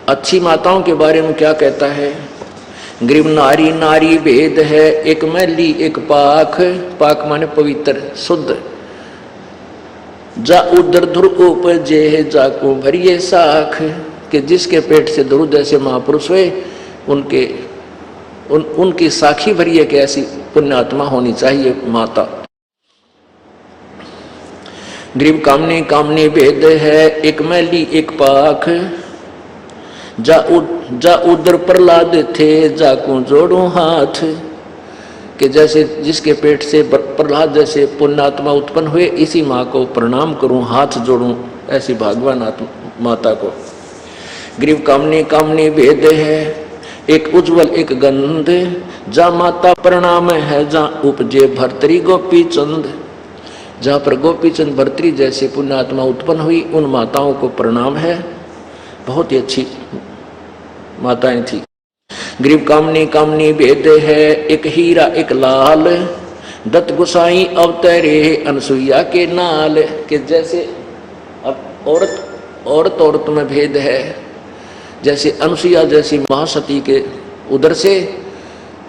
अच्छी माताओं के बारे में क्या कहता है? ग्रीव नारी नारी भेद है, एक मैली एक पाक। पाक माने पवित्र शुद्ध। जा उदर ध्रुव उपजे जाको भरिए साख, कि जिसके पेट से ध्रुव जैसे महापुरुष हुए उनकी साखी भरिए कि ऐसी पुण्यात्मा होनी चाहिए माता। ग्रीव कामनी कामनी भेद है, एक मैली एक पाख। जा उदर प्रहलाद थे जाकू जोड़ू हाथ, कि जैसे जिसके पेट से प्रहलाद जैसे पुण्यात्मा उत्पन्न हुए, इसी माँ को प्रणाम करूं, हाथ जोड़ूं, ऐसी भागवान माता को। ग्रीव कामनी कामनी भेद है, एक उज्जवल एक गंध। जा माता प्रणाम है जहाँ उपजे भर्तरी गोपी चंद, जहाँ पर गोपी चंद भर्तरी जैसे पुण्यात्मा उत्पन्न हुई, उन माताओं को प्रणाम है। बहुत ही अच्छी माताएं थी। ग्रीव कामनी कामनी भेद है, एक हीरा एक लाल। दत्त गोसाई अवतरे अनसुईया के नाल, कि जैसे अब औरत में भेद है, जैसे अनसुईया जैसी महासती के उदर से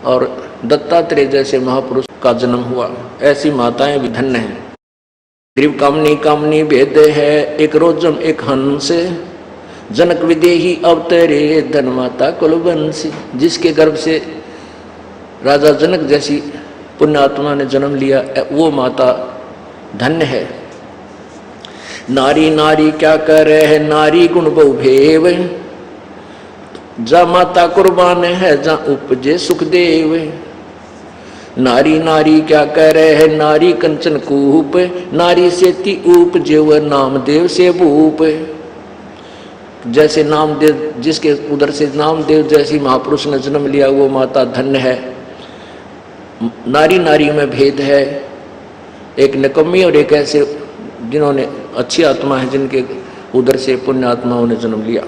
और दत्तात्रेय जैसे महापुरुष का जन्म हुआ, ऐसी माताएं भी धन्य हैं। ग्रीव कामनी कामनी भेद है, एक रोजम एक हंस। जनक विदेही अवतरे धन माता कुलवंशी, जिसके गर्भ से राजा जनक जैसी पुण्यात्मा ने जन्म लिया, वो माता धन्य है। नारी नारी क्या करे है, नारी गुण बहुभेव। जा माता कुर्बान है जहाँ उपजे सुखदेव। नारी नारी क्या करे है, नारी कंचन कूप। नारी से ती उपजे वह नामदेव से भूप। जैसे नामदेव, जिसके उधर से नामदेव जैसी महापुरुष ने जन्म लिया, वो माता धन्य है। नारी नारी में भेद है, एक निकम्मी और एक ऐसे जिन्होंने अच्छी आत्मा है, जिनके उधर से पुण्य आत्माओं ने जन्म लिया।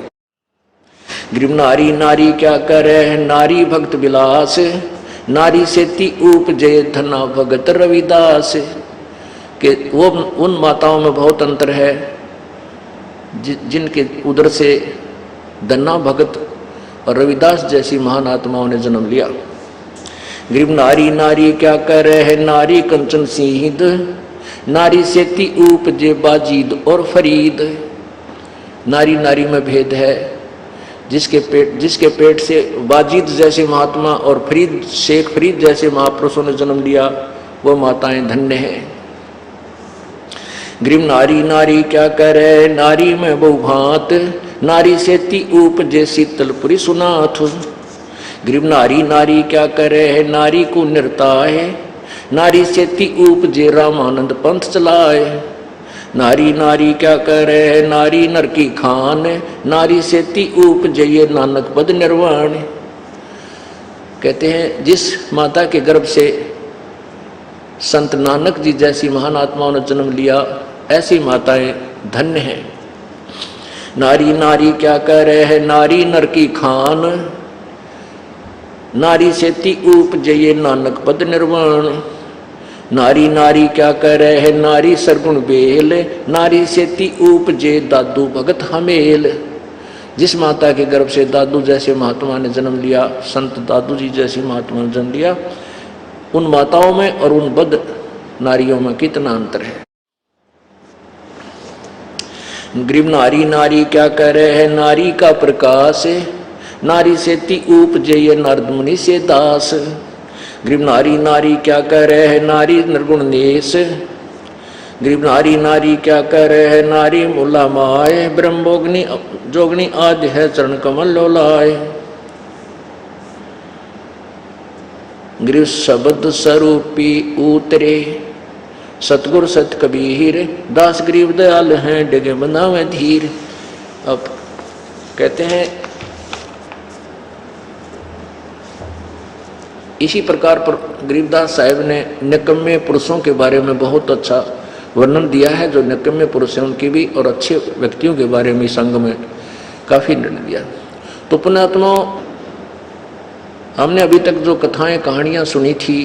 ग्रीव नारी नारी क्या करे है, नारी भक्त विलास। नारी से ती उपजे धना भगत रविदास, के वो उन माताओं में बहुत अंतर है जिनके उदर से धन्ना भगत और रविदास जैसी महान आत्माओं ने जन्म लिया। ग्रीव नारी नारी क्या करे है, नारी कंचन सीध। नारी से ती उपजे बाजीद और फरीद। नारी नारी में भेद है, जिसके पेट से बाजीद जैसे महात्मा और फरीद शेख फरीद जैसे महापुरुषों ने जन्म लिया, वो माताएं धन्य हैं। ग्रीव नारी नारी क्या करे, नारी में बहुभांत। नारी से ती उपजे शीतलपुरी सुनाथ। ग्रीव नारी नारी क्या करे है, नारी को निर्ताए। नारी से ती उपजे रामानंद पंथ चलाए। नारी नारी क्या करे है, नारी नर की खान। नारी से ती उपजे ये नानक पद निर्वाण। कहते हैं जिस माता के गर्भ से संत नानक जी जैसी महान आत्माओं ने जन्म लिया, ऐसी माताएं धन्य हैं। नारी नारी क्या कह रहे हैं, नारी नर की खान। नारी से ती उपजे ये नानक पद निर्वाण। नारी नारी क्या कह रहे हैं, नारी सरगुण बेल। नारी से ती उपजे दादू भगत हमेल। जिस माता के गर्भ से दादू जैसे महात्मा ने जन्म लिया, संत दादू जी जैसी महात्मा ने जन्म लिया, उन माताओं में और उन बद नारियों में कितना अंतर है। ग्रीव नारी नारी क्या कह रहे हैं, नारी का प्रकाश। नारी से ती उपजे ये नारद मुनि से दास। ग्रीव नारी नारी क्या कह रहे हैं, नारी निर्गुण नेश। ग्रीव नारी नारी क्या कह रहे हैं, नारी मूला माए। ब्रह्मोग्नि जोगनी आदि है चरण कमल लोलाए। ग्रीव शब्द स्वरूपी उतरे। सतगुर सत कबीर दास गरीब दयाल हैं, डिगे बनावे धीर। अब कहते हैं इसी प्रकार पर गरीबदास साहिब ने निकम्मे पुरुषों के बारे में बहुत अच्छा वर्णन दिया है। जो निकम्मे पुरुष हैं उनकी भी और अच्छे व्यक्तियों के बारे में संघ में काफी निर्णय दिया। तो पुण्यात्माओं, हमने अभी तक जो कथाएं कहानियां सुनी थी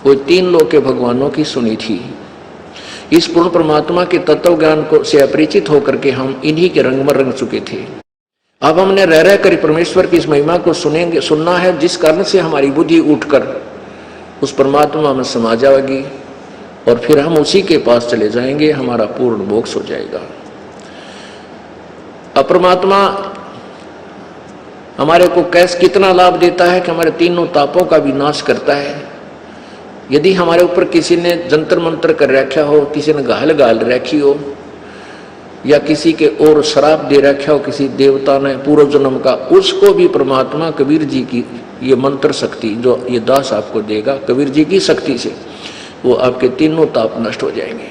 वो 3 लोक के भगवानों की सुनी थी। इस पूर्ण परमात्मा के तत्व ज्ञान को से अपरिचित होकर के हम इन्हीं के रंग में रंग चुके थे। अब हमने रह कर परमेश्वर की इस महिमा को सुनना है, जिस कारण से हमारी बुद्धि उठकर उस परमात्मा में समा जाएगी और फिर हम उसी के पास चले जाएंगे, हमारा पूर्ण मोक्ष हो जाएगा। अब परमात्मा हमारे को कितना लाभ देता है कि हमारे तीनों तापों का विनाश करता है। यदि हमारे ऊपर किसी ने जंतर मंत्र कर रखा हो, किसी ने गाल रखी हो, या किसी के और श्राप दे रखा हो किसी देवता ने पूर्व जन्म का, उसको भी परमात्मा कबीर जी की ये मंत्र शक्ति जो ये दास आपको देगा, कबीर जी की शक्ति से वो आपके तीनों ताप नष्ट हो जाएंगे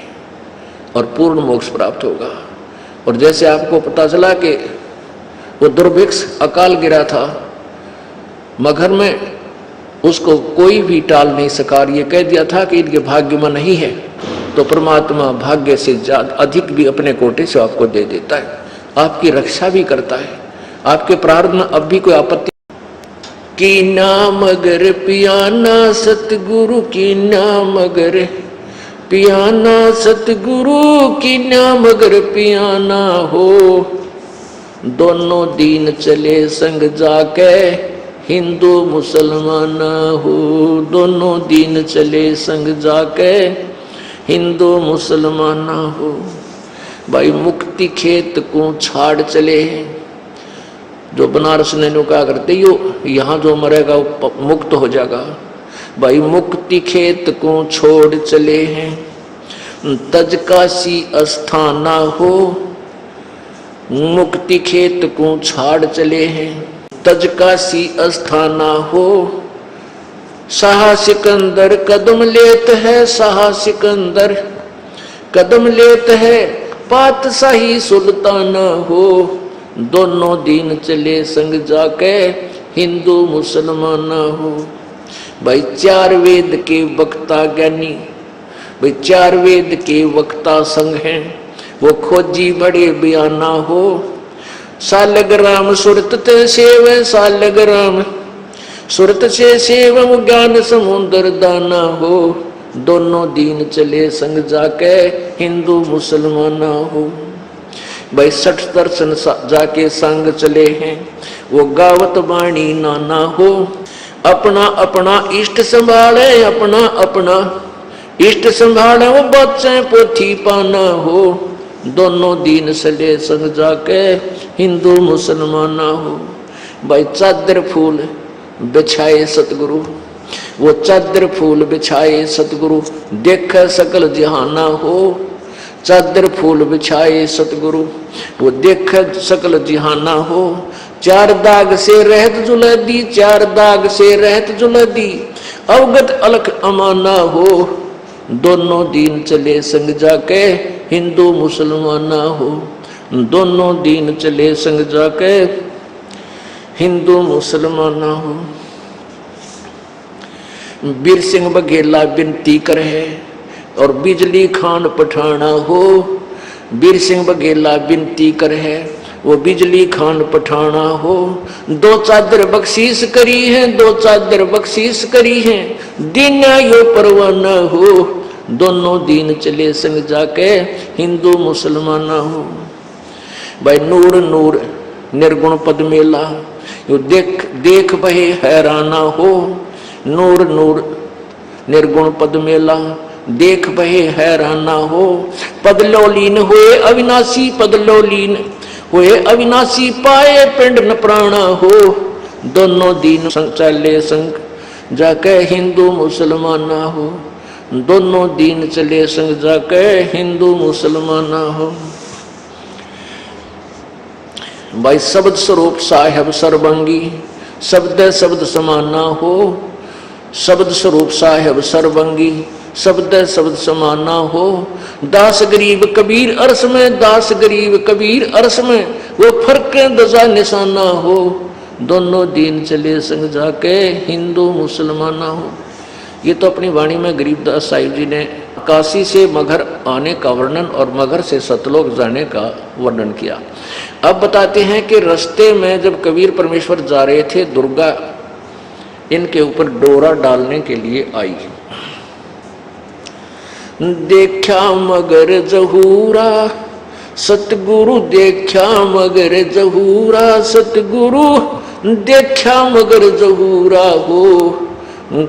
और पूर्ण मोक्ष प्राप्त होगा। और जैसे आपको पता चला कि वो दुर्भिक्ष अकाल गिरा था मगर में, उसको कोई भी टाल नहीं सका, ये कह दिया था कि इनके भाग्य में नहीं है, तो परमात्मा भाग्य से अधिक भी अपने कोटे से आपको दे देता है, आपकी रक्षा भी करता है। आपके प्रारब्ध में अब भी कोई आपत्ति की नाम अगर पियाना सतगुरु की नाम अगर पियाना सतगुरु की नाम अगर पियाना हो, दोनों दीन चले संग जाके हिंदू मुसलमान हो, दोनों दीन चले संग जाके हिंदू मुसलमान हो। भाई मुक्ति खेत को छाड़ चले हैं, जो बनारस ने कहा करते यो यहाँ जो मरेगा वो मुक्त हो जाएगा। भाई मुक्ति खेत को छोड़ चले हैं, तज काशी अस्थाना हो, मुक्ति खेत को छाड़ चले हैं, तज काशी अस्थाना हो। शाह सिकंदर कदम लेत है, शाह सिकंदर कदम लेत है, पातशाही सुल्ताना हो, दोनों दीन चले संग जाके हिंदू मुसलमान हो। भाई 4 वेद के वक्ता ज्ञानी, भाई 4 वेद के वक्ता संग हैं, वो खोजी बड़े बयाना हो। सालग्राम सुरत ते सेव, सालग्राम सुरत से सेवम ज्ञान समुद्र दाना हो, दोनों दीन चले संग जाके हिंदू मुसलमान हो। भाई 60 दर्शन जाके संग चले हैं, वो गावत बाणी नाना हो। अपना अपना इष्ट संभाले, अपना अपना इष्ट संभाले, वो बच्चे पोथी पाना हो, दोनों दीन चले संग जाके हिंदू मुसलमान हो। भाई चादर फूल बिछाए सतगुरु, वो चादर फूल बिछाए सतगुरु, देख सकल जहाना हो। चादर फूल बिछाए सतगुरु, वो देख सकल जहाना हो। 4 दाग से रहत जुलदी, 4 दाग से रहत जुलदी, अवगत अलख अमाना हो, दोनों दीन चले संग जाके हिंदू मुसलमान हो, दोनों दीन चले संग जाके हिंदू मुसलमान हो। बीर सिंह बघेला विनती करे और बिजली खान पठाना हो। बीर सिंह बघेला विनती करे, वो बिजली खान पठाना हो। 2 चादर बख्शीश करी है, 2 चादर बख्शीश करी है, दीना यो परवाना हो, दोनों दीन चले संग जाके हिंदू मुसलमान हो। भाई नूर नूर निर्गुण पद मेला, यो देख देख बहे हैराना हो। नूर नूर निर्गुण पद मेला, देख बहे हैराना हो। पदलोलीन हुए अविनाशी, पदलोलीन हुए अविनाशी, पाए पिंड न प्राणा हो, दोनों दीन चले संग जाके हिंदू मुसलमान हो, दोनों दीन चले संग जाके हिंदू मुसलमान हो। भाई शब्द स्वरूप साहेब सर्वंगी, शब्द शब्द समाना हो। शब्द स्वरूप साहेब सर्वंगी, शब्द शब्द समाना हो। दास गरीब कबीर अरस में, दास गरीब कबीर अरस में, वो फर्क दजा निशाना हो, दोनों दीन चले संग जाके हिंदू मुसलमान हो। ये तो अपनी वाणी में गरीबदास साहिब जी ने काशी से मगहर आने का वर्णन और मगहर से सतलोक जाने का वर्णन किया। अब बताते हैं कि रास्ते में जब कबीर परमेश्वर जा रहे थे दुर्गा इनके ऊपर डोरा डालने के लिए आई। देखा मगर जहूरा सतगुरु, देखा मगर जहूरा सतगुरु, देखा मगर जहूरा हो।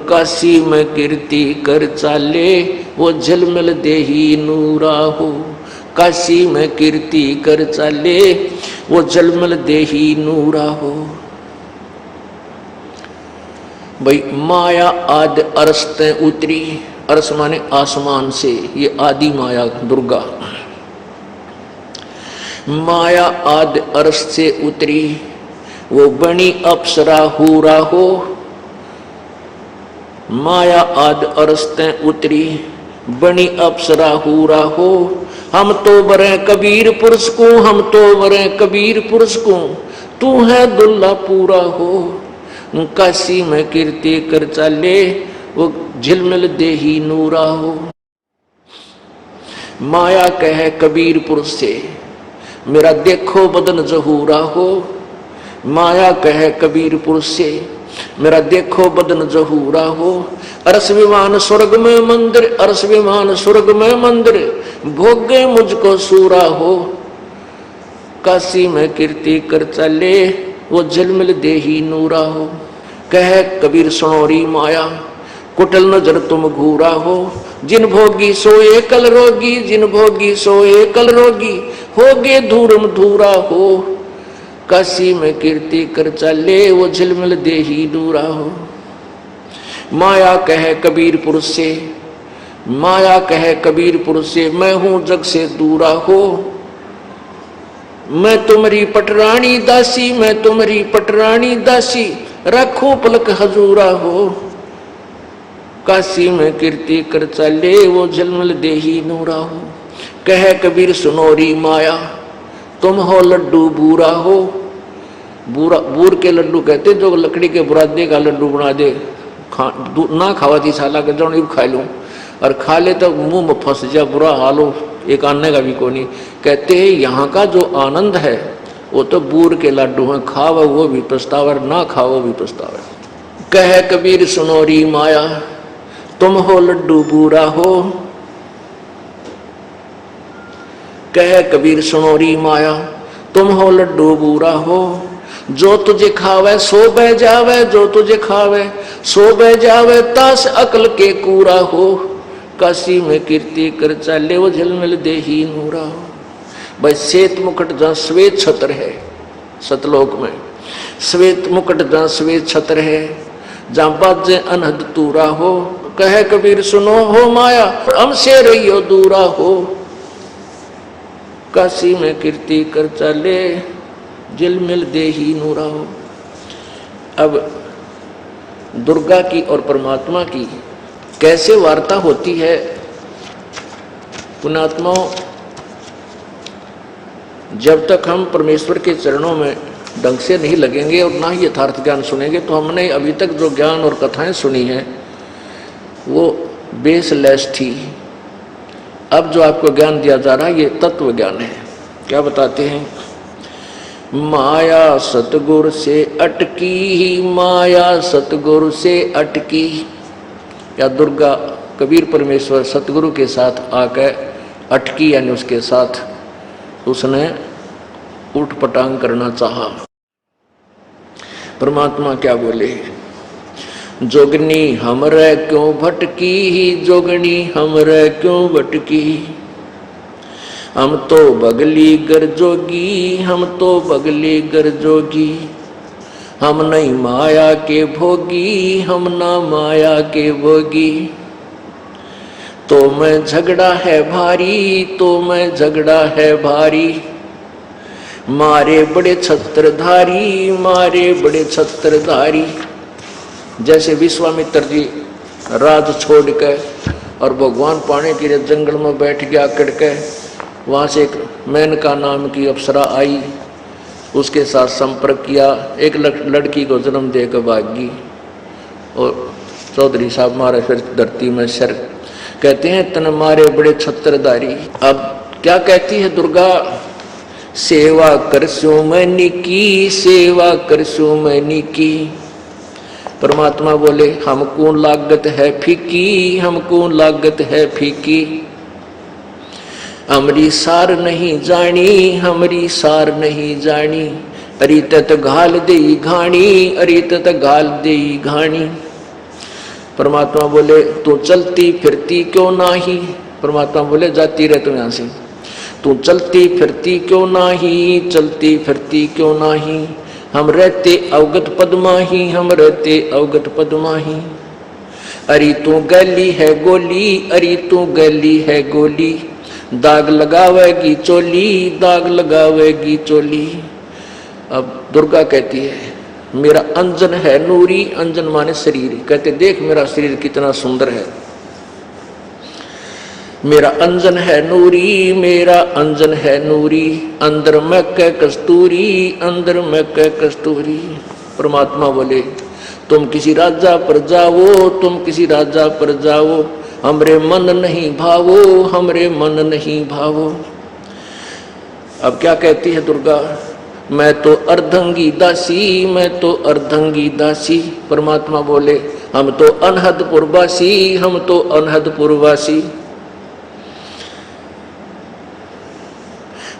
काशी में कीर्ति कर चाले वो झलमल देही नूरा हो। काशी में कीर्ति कर चाले वो झलमल देही नूरा हो। भाई माया आदि अरस्ते उतरी, अरस माने आसमान से, ये आदि माया दुर्गा। माया आदि अरस से उतरी वो बनी अप्सरा हूरा हो। माया आदि अरस्ते उतरी बनी अप्सरा हूरा हो। हम तो बरे कबीर पुरुष को, हम तो बरे कबीर पुरुष को, तू है दुल्ला पूरा हो। काशी में कीर्ति कर चाले वो झिलमिल देही नूरा हो। माया कहे कबीर पुरुष से, मेरा देखो बदन जहूरा हो। माया कहे कबीर पुरुष से, मेरा देखो बदन जहूरा हो। अरस विमान स्वर्ग में मंदिर, अरस विमान स्वर्ग में मंदिर, भोगे मुझको सूरा हो। काशी में कीर्ति कर चले वो झिलमिल देही नूरा हो। कह कबीर सुनोरी माया, कुटल नजर तुम घूरा हो। जिन भोगी सोए कल रोगी, जिन भोगी सोए कल रोगी, होगे धूरम धूरा हो। काशी में कीर्ति कर चले वो झिलमिल देही नूरा हो। माया कहे कबीर पुरुष से, माया कहे कबीर पुरुष से, मैं हूं जग से दूरा हो। मैं तुम्हारी पटरानी दासी, मैं तुम्हारी पटरानी दासी, रखो पलक हजूरा हो। काशी में कीर्ति कर चले वो झिलमिल देही नूरा हो। कह कबीर सुनोरी माया, तुम हो लड्डू बूरा हो। बूरा, बूर के लड्डू कहते जो लकड़ी के बुरादे का लड्डू बना दे, ना खावा थी साला के जो नहीं खा लूं, और खा ले तो मुंह में फंस जा, बुरा हाल हो, एक आने का भी को नहीं। कहते हैं यहाँ का जो आनंद है वो तो बूर के लड्डू हैं, खाओ वो भी पछतावा, ना खाओ भी पछतावा। कह कबीर सुनोरी माया, तुम हो लड्डू बूरा हो। कह कबीर सुनोरी माया, तुम हो लड्डू बूरा हो। जो तुझे खावे सो बह जावे, जो तुझे खावे सो बह जावे, तास अकल के कूरा हो। काशी में कीर्ति कर चले वो झिलमिल देही नूरा हो। भाई श्वेत मुकुट जहाँ श्वेत छत्र है, सतलोक में श्वेत मुकुट जहाँ श्वेत छत्र है, जहाँ बाजे अनहद तूरा हो। कहे कबीर सुनो हो माया, हमसे रहियो दूरा हो। काशी में कीर्ति कर चले झिलमिल देही नूरा हो। अब दुर्गा की और परमात्मा की कैसे वार्ता होती है, पुण्यात्माओं, जब तक हम परमेश्वर के चरणों में ढंग से नहीं लगेंगे और ना ही यथार्थ ज्ञान सुनेंगे, तो हमने अभी तक जो ज्ञान और कथाएं सुनी हैं वो बेसलेस थी। अब जो आपको ज्ञान दिया जा रहा है ये तत्व ज्ञान है। क्या बताते हैं? माया सतगुरु से अटकी ही, माया सतगुरु से अटकी। या दुर्गा कबीर परमेश्वर सतगुरु के साथ आकर अटकी, यानी उसके साथ उसने उठ पटांग करना चाहा। परमात्मा क्या बोले? जोगनी हमरे क्यों भटकी ही, जोगनी हमरे क्यों भटकी। हम तो बगली गर जोगी, हम तो बगली गर जोगी। हम नहीं माया के भोगी, हम ना माया के भोगी। तो मैं झगड़ा है भारी, तो मैं झगड़ा है भारी। मारे बड़े छत्रधारी, मारे बड़े छत्रधारी। जैसे विश्वामित्र जी राज छोड़ के और भगवान पाने के लिए जंगल में बैठ गया अकड़ के, वहाँ से एक मेनका नाम की अप्सरा आई, उसके साथ संपर्क किया, एक लड़की को जन्म देकर भागी और चौधरी साहब मारे फिर धरती में सर। कहते हैं तन मारे बड़े छत्रधारी। अब क्या कहती है दुर्गा? सेवा करसो मैनी की, सेवा करसो मैनी की। परमात्मा बोले हमको लागत है फीकी, हमको लागत है फीकी, हमरी सार नहीं जानी, हमरी सार नहीं जानी, अरी तत घाल दे घाणी, अरी तत घाल दे घाणी। परमात्मा बोले तू चलती फिरती क्यों नाही, परमात्मा बोले जाती रह तू यहां से, तू चलती फिरती क्यों नाही, चलती फिरती क्यों नाही, हम रहते अवगत पद्माही, हम रहते अवगत पद्माही। अरे तू गली है गोली, अरे तू गली है गोली, दाग लगावेगी चोली, दाग लगावेगी चोली। अब दुर्गा कहती है मेरा अंजन है नूरी, अंजन माने शरीर, कहते देख मेरा शरीर कितना सुंदर है, मेरा अंजन है नूरी, मेरा अंजन है नूरी, अंदर में कै कस्तूरी, अंदर में कै कस्तूरी। परमात्मा बोले तुम किसी राजा पर जाओ, तुम किसी राजा पर जाओ, हमरे मन नहीं भावो, हमरे मन नहीं भावो। अब क्या कहती है दुर्गा, मैं तो अर्धंगी दासी, मैं तो अर्धंगी दासी। परमात्मा बोले हम तो अनहदपुर वासी, हम तो अनहदपुर वासी,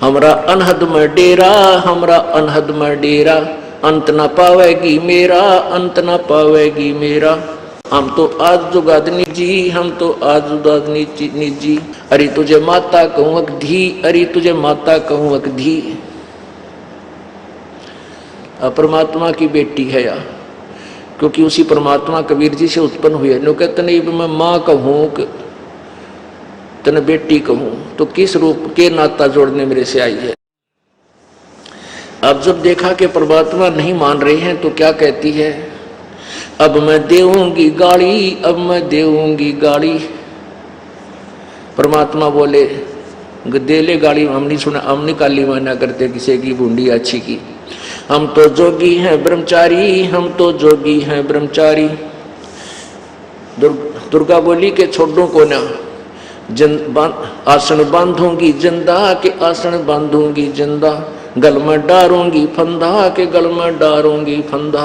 हमरा अनहद में डेरा, हमरा अनहद में डेरा, अंत न पावेगी मेरा, अंत न पावेगी मेरा। हम तो आज जुगादनी जी, हम तो आज जुगादनी जी, अरे तुझे माता कहूँ अकधी, अरे तुझे माता कहूँ अकधी। परमात्मा की बेटी है या, क्योंकि उसी परमात्मा कबीर जी से उत्पन्न हुई है। नो कहते नहीं मैं माँ कहूँ तने बेटी कहूँ, तो किस रूप के नाता जोड़ने मेरे से आई है। अब जब देखा कि परमात्मा नहीं मान रहे हैं तो क्या कहती है, अब मैं देऊंगी गाड़ी, अब मैं देऊंगी गाड़ी। परमात्मा बोले दे ले गाड़ी, हम नहीं सुना, हम नहीं काली माना करते किसी की बूंदी अच्छी की, हम तो जोगी हैं ब्रह्मचारी, हम तो जोगी हैं ब्रह्मचारी। दुर्गा बोली के छोड़ो को ना, आसन बांधूंगी जिंदा के आसन बांधूंगी जिंदा, गल में डारूंगी फंदा के गल में डारूंगी फंदा।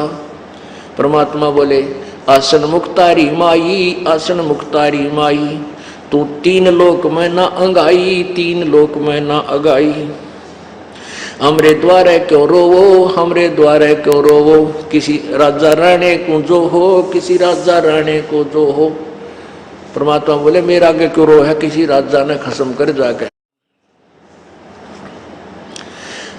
परमात्मा बोले आसन मुक्तारी माई, आसन मुक्तारी माई, तू तीन लोक में ना अंगाई, तीन लोक में ना अगाई। हमरे द्वारे क्यों रोवो, हमरे द्वारे क्यों रोवो, किसी राजा राणे को जो हो, किसी राजा राणे को जो हो। परमात्मा बोले मेरा आगे क्यों रो है, किसी राजा ने खसम कर जाके।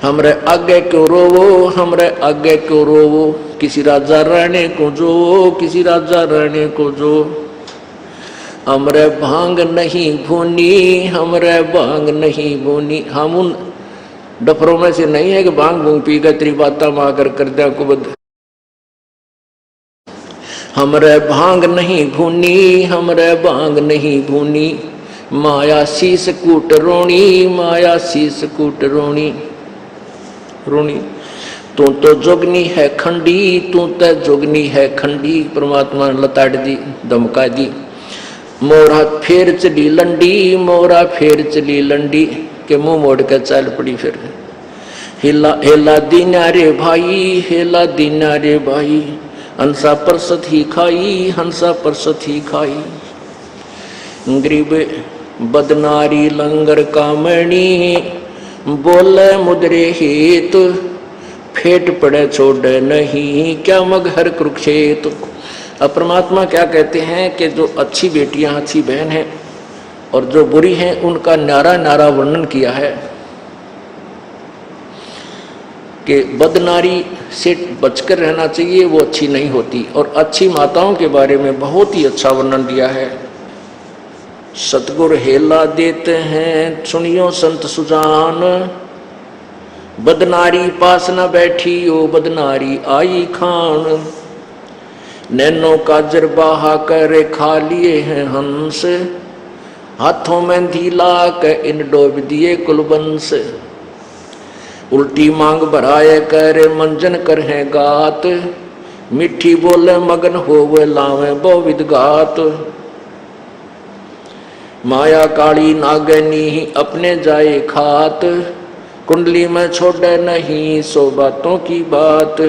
हमरे आगे क्यों रोवो, हमरे आगे क्यों रोवो, किसी राजा राणे को जो, किसी राजा राणे को जो। हमरे भांग नहीं भूनी, हमरे भांग नहीं भूनी। हम उन डफरों में से नहीं है कि भांग भूंग पी कर तेरी बाता माँ कर दे कुबद। हमरे भांग नहीं भूनी, हमरे भांग नहीं भूनी, माया शीस कूट रोणी, माया शीस कूट रोणी रोणी। तू तो जोगनी है खंडी, तू तो जोगनी है खंडी। परमात्मा ने लताड़ दी, धमका दी, मोरा फेर चली लंडी, मोरा फेर चली लंडी, के मुंह मोड़ के चल पड़ी। फिर हिला हिला दीना रे भाई, हिला दीना रे भाई, हंसा परसत ही खाई, हंसा परसत ही खाई। गरीब बदनारी लंगर कामणी, बोले मुद्रे हेत, फेट पड़े छोड़े नहीं, क्या मगहर कुरुक्षेत्र। अब परमात्मा क्या कहते हैं कि जो अच्छी बेटियां, अच्छी बहन हैं और जो बुरी हैं, उनका नारा नारा वर्णन किया है कि बदनारी से बचकर रहना चाहिए, वो अच्छी नहीं होती। और अच्छी माताओं के बारे में बहुत ही अच्छा वर्णन दिया है। सतगुर हेला देते हैं सुनियो संत सुजान, बदनारी पास न बैठी ओ बदनारी आई खान, नैनो काजर बाहा कर खा लिए हैं हंस, हाथों में धीला के इन डोब दिए कुलबंस, उल्टी मांग भराए कर मंजन कर है गात, मिठी बोले मगन होवे लावे बहुविध घात, माया काली नागनी अपने जाए खात, कुंडली में छोड़े नहीं सो बातों की बात।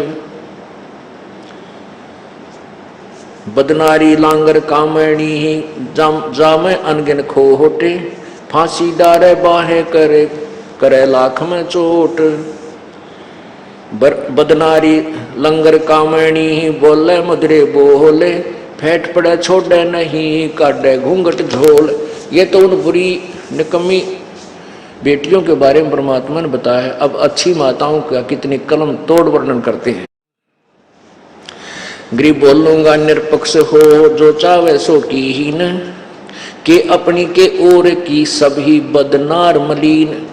बदनारी लांगर कामणी ही जामे अनगिन खोटे, फांसी डारे बाहे करे करे लाख में चोट। बदनारी लंगर कामणी ही बोले मधुरे बोले, फेंट पड़े छोड़े नहीं काटे घूंघट झोल। ये तो उन बुरी निकम्मी बेटियों के बारे में परमात्मा ने बताया है। अब अच्छी माताओं का कितनी कलम तोड़ वर्णन करते हैं। गरीब बोलूंगा निरपक्ष हो जो चावे सो की ही न, के अपनी के ओर की सभी बदनार मलीन।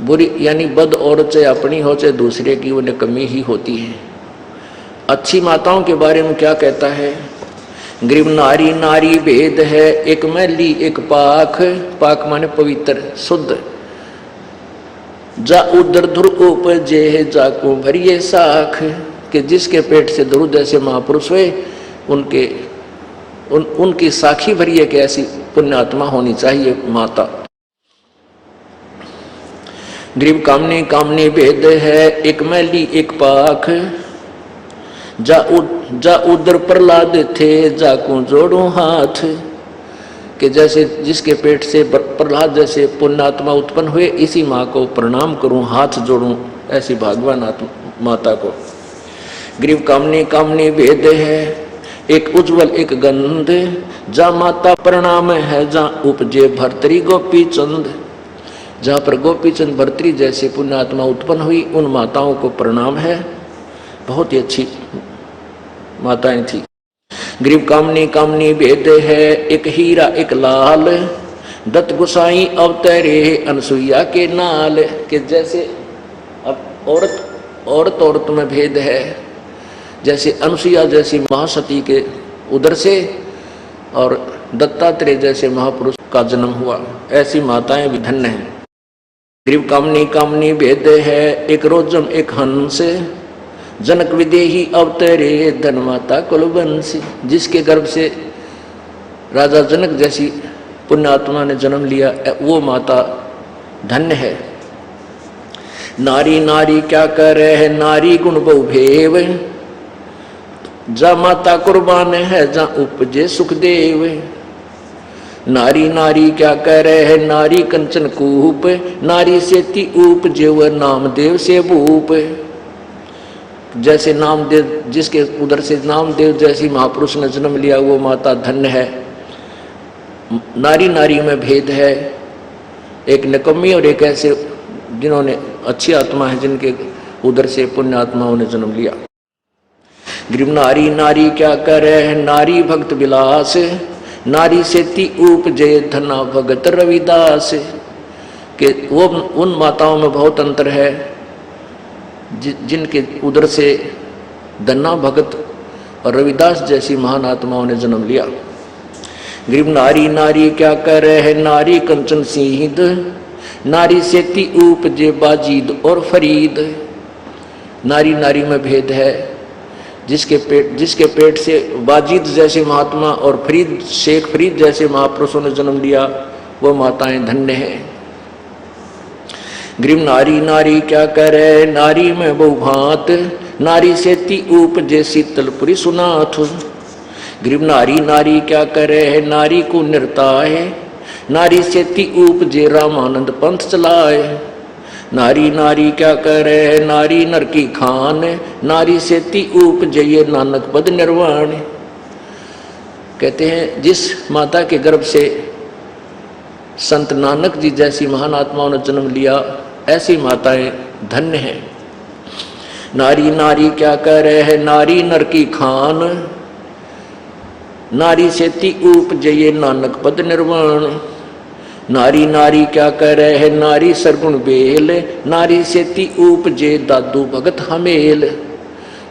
बुरी यानी बद औरत चाहे अपनी हो चाहे दूसरे की, वो निकम्मी ही होती है। अच्छी माताओं के बारे में क्या कहता है? गरीब नारी नारी भेद है, एक मैली एक पाख। पाक माने पवित्र शुद्ध। जा उदर धुर उपजे जाको भरिए साख, कि जिसके पेट से दुरुद ऐसे महापुरुष हुए उनकी साखी भरी है कि ऐसी पुण्यात्मा होनी चाहिए माता। गरीब कामनी कामनी भेद है, एक मैली एक पाख। जा उदर प्रहलाद थे जाकू जोड़ू हाथ, कि जैसे जिसके पेट से प्रहलाद जैसे पुण्यात्मा उत्पन्न हुए, इसी माँ को प्रणाम करूं, हाथ जोड़ूं, ऐसी भागवान माता को। गरीब कामनी कामनी भेद है, एक उज्जवल एक गंध। जा माता प्रणाम है जा उपजे भर्तरी गोपी चंद। जहाँ पर गोपी चंद भर्तरी जैसे पुण्यात्मा उत्पन्न हुई, उन माताओं को प्रणाम है। बहुत ही अच्छी माताएं थी। गरीब कामनी कामनी भेद है, एक हीरा एक लाल। दत्त गुसाई अवतरे अनसुईया के नाल, के जैसे अब औरत में भेद है। जैसे अनसुईया जैसी महासती के उदर से और दत्तात्रेय जैसे महापुरुष का जन्म हुआ, ऐसी माताएं भी धन्य हैं। गरीब कामनी कामनी भेद है, एक रोजम एक हंस। जनक विदेही अवतरे धनमाता कुलवंशी। जिसके गर्भ से राजा जनक जैसी पुण्यात्मा ने जन्म लिया, वो माता धन्य है। नारी नारी क्या करे है, नारी गुण बहुभेव। जा माता कुर्बान है जा उपजे सुखदेव। नारी नारी क्या कह रहे है, नारी कंचन कूप। नारी से ती उपजे व नामदेव से भूप। जैसे नामदेव, जिसके उधर से नामदेव जैसी महापुरुष ने जन्म लिया, वो माता धन्य है। नारी नारी में भेद है, एक निकम्मी और एक ऐसे जिन्होंने अच्छी आत्मा है, जिनके उधर से पुण्य आत्माओं ने जन्म लिया। गरीब नारी नारी क्या करे है, नारी भक्त विलास। नारी से ती उपजे धना भगत रविदास। के वो उन माताओं में बहुत अंतर है जिनके उदर से धन्ना भगत और रविदास जैसी महान आत्माओं ने जन्म लिया। गरीब नारी नारी क्या कह रहे है, नारी कंचन सीध। नारी से ती उपजे बाजीद और फरीद। नारी नारी में भेद है, जिसके पेट से बाजीद जैसे महात्मा और फरीद शेख फरीद जैसे महापुरुषों ने जन्म लिया, वो माताएं धन्य हैं। गरीब नारी नारी क्या करे, नारी में बहुभांत। नारी से ती उपजे शीतलपुरी सुनाथ। गरीब नारी नारी क्या करे है, नारी को निर्ताए। नारी से ती उपजे रामानंद पंथ चलाए। नारी नारी क्या करे है, नारी नर की खान। नारी से ती उपजे ये नानक पद निर्वाण। कहते हैं जिस माता के गर्भ से संत नानक जी जैसी महान आत्माओं ने जन्म लिया, ऐसी माताएं धन्य हैं। नारी नारी क्या कह रहे हैं, नारी नर की खान। नारी से ती उपजे ये नानक पद निर्वाण। नारी नारी क्या कह रहे हैं, नारी सरगुण बेल। नारी से ती उपजे दादू भगत हमेल।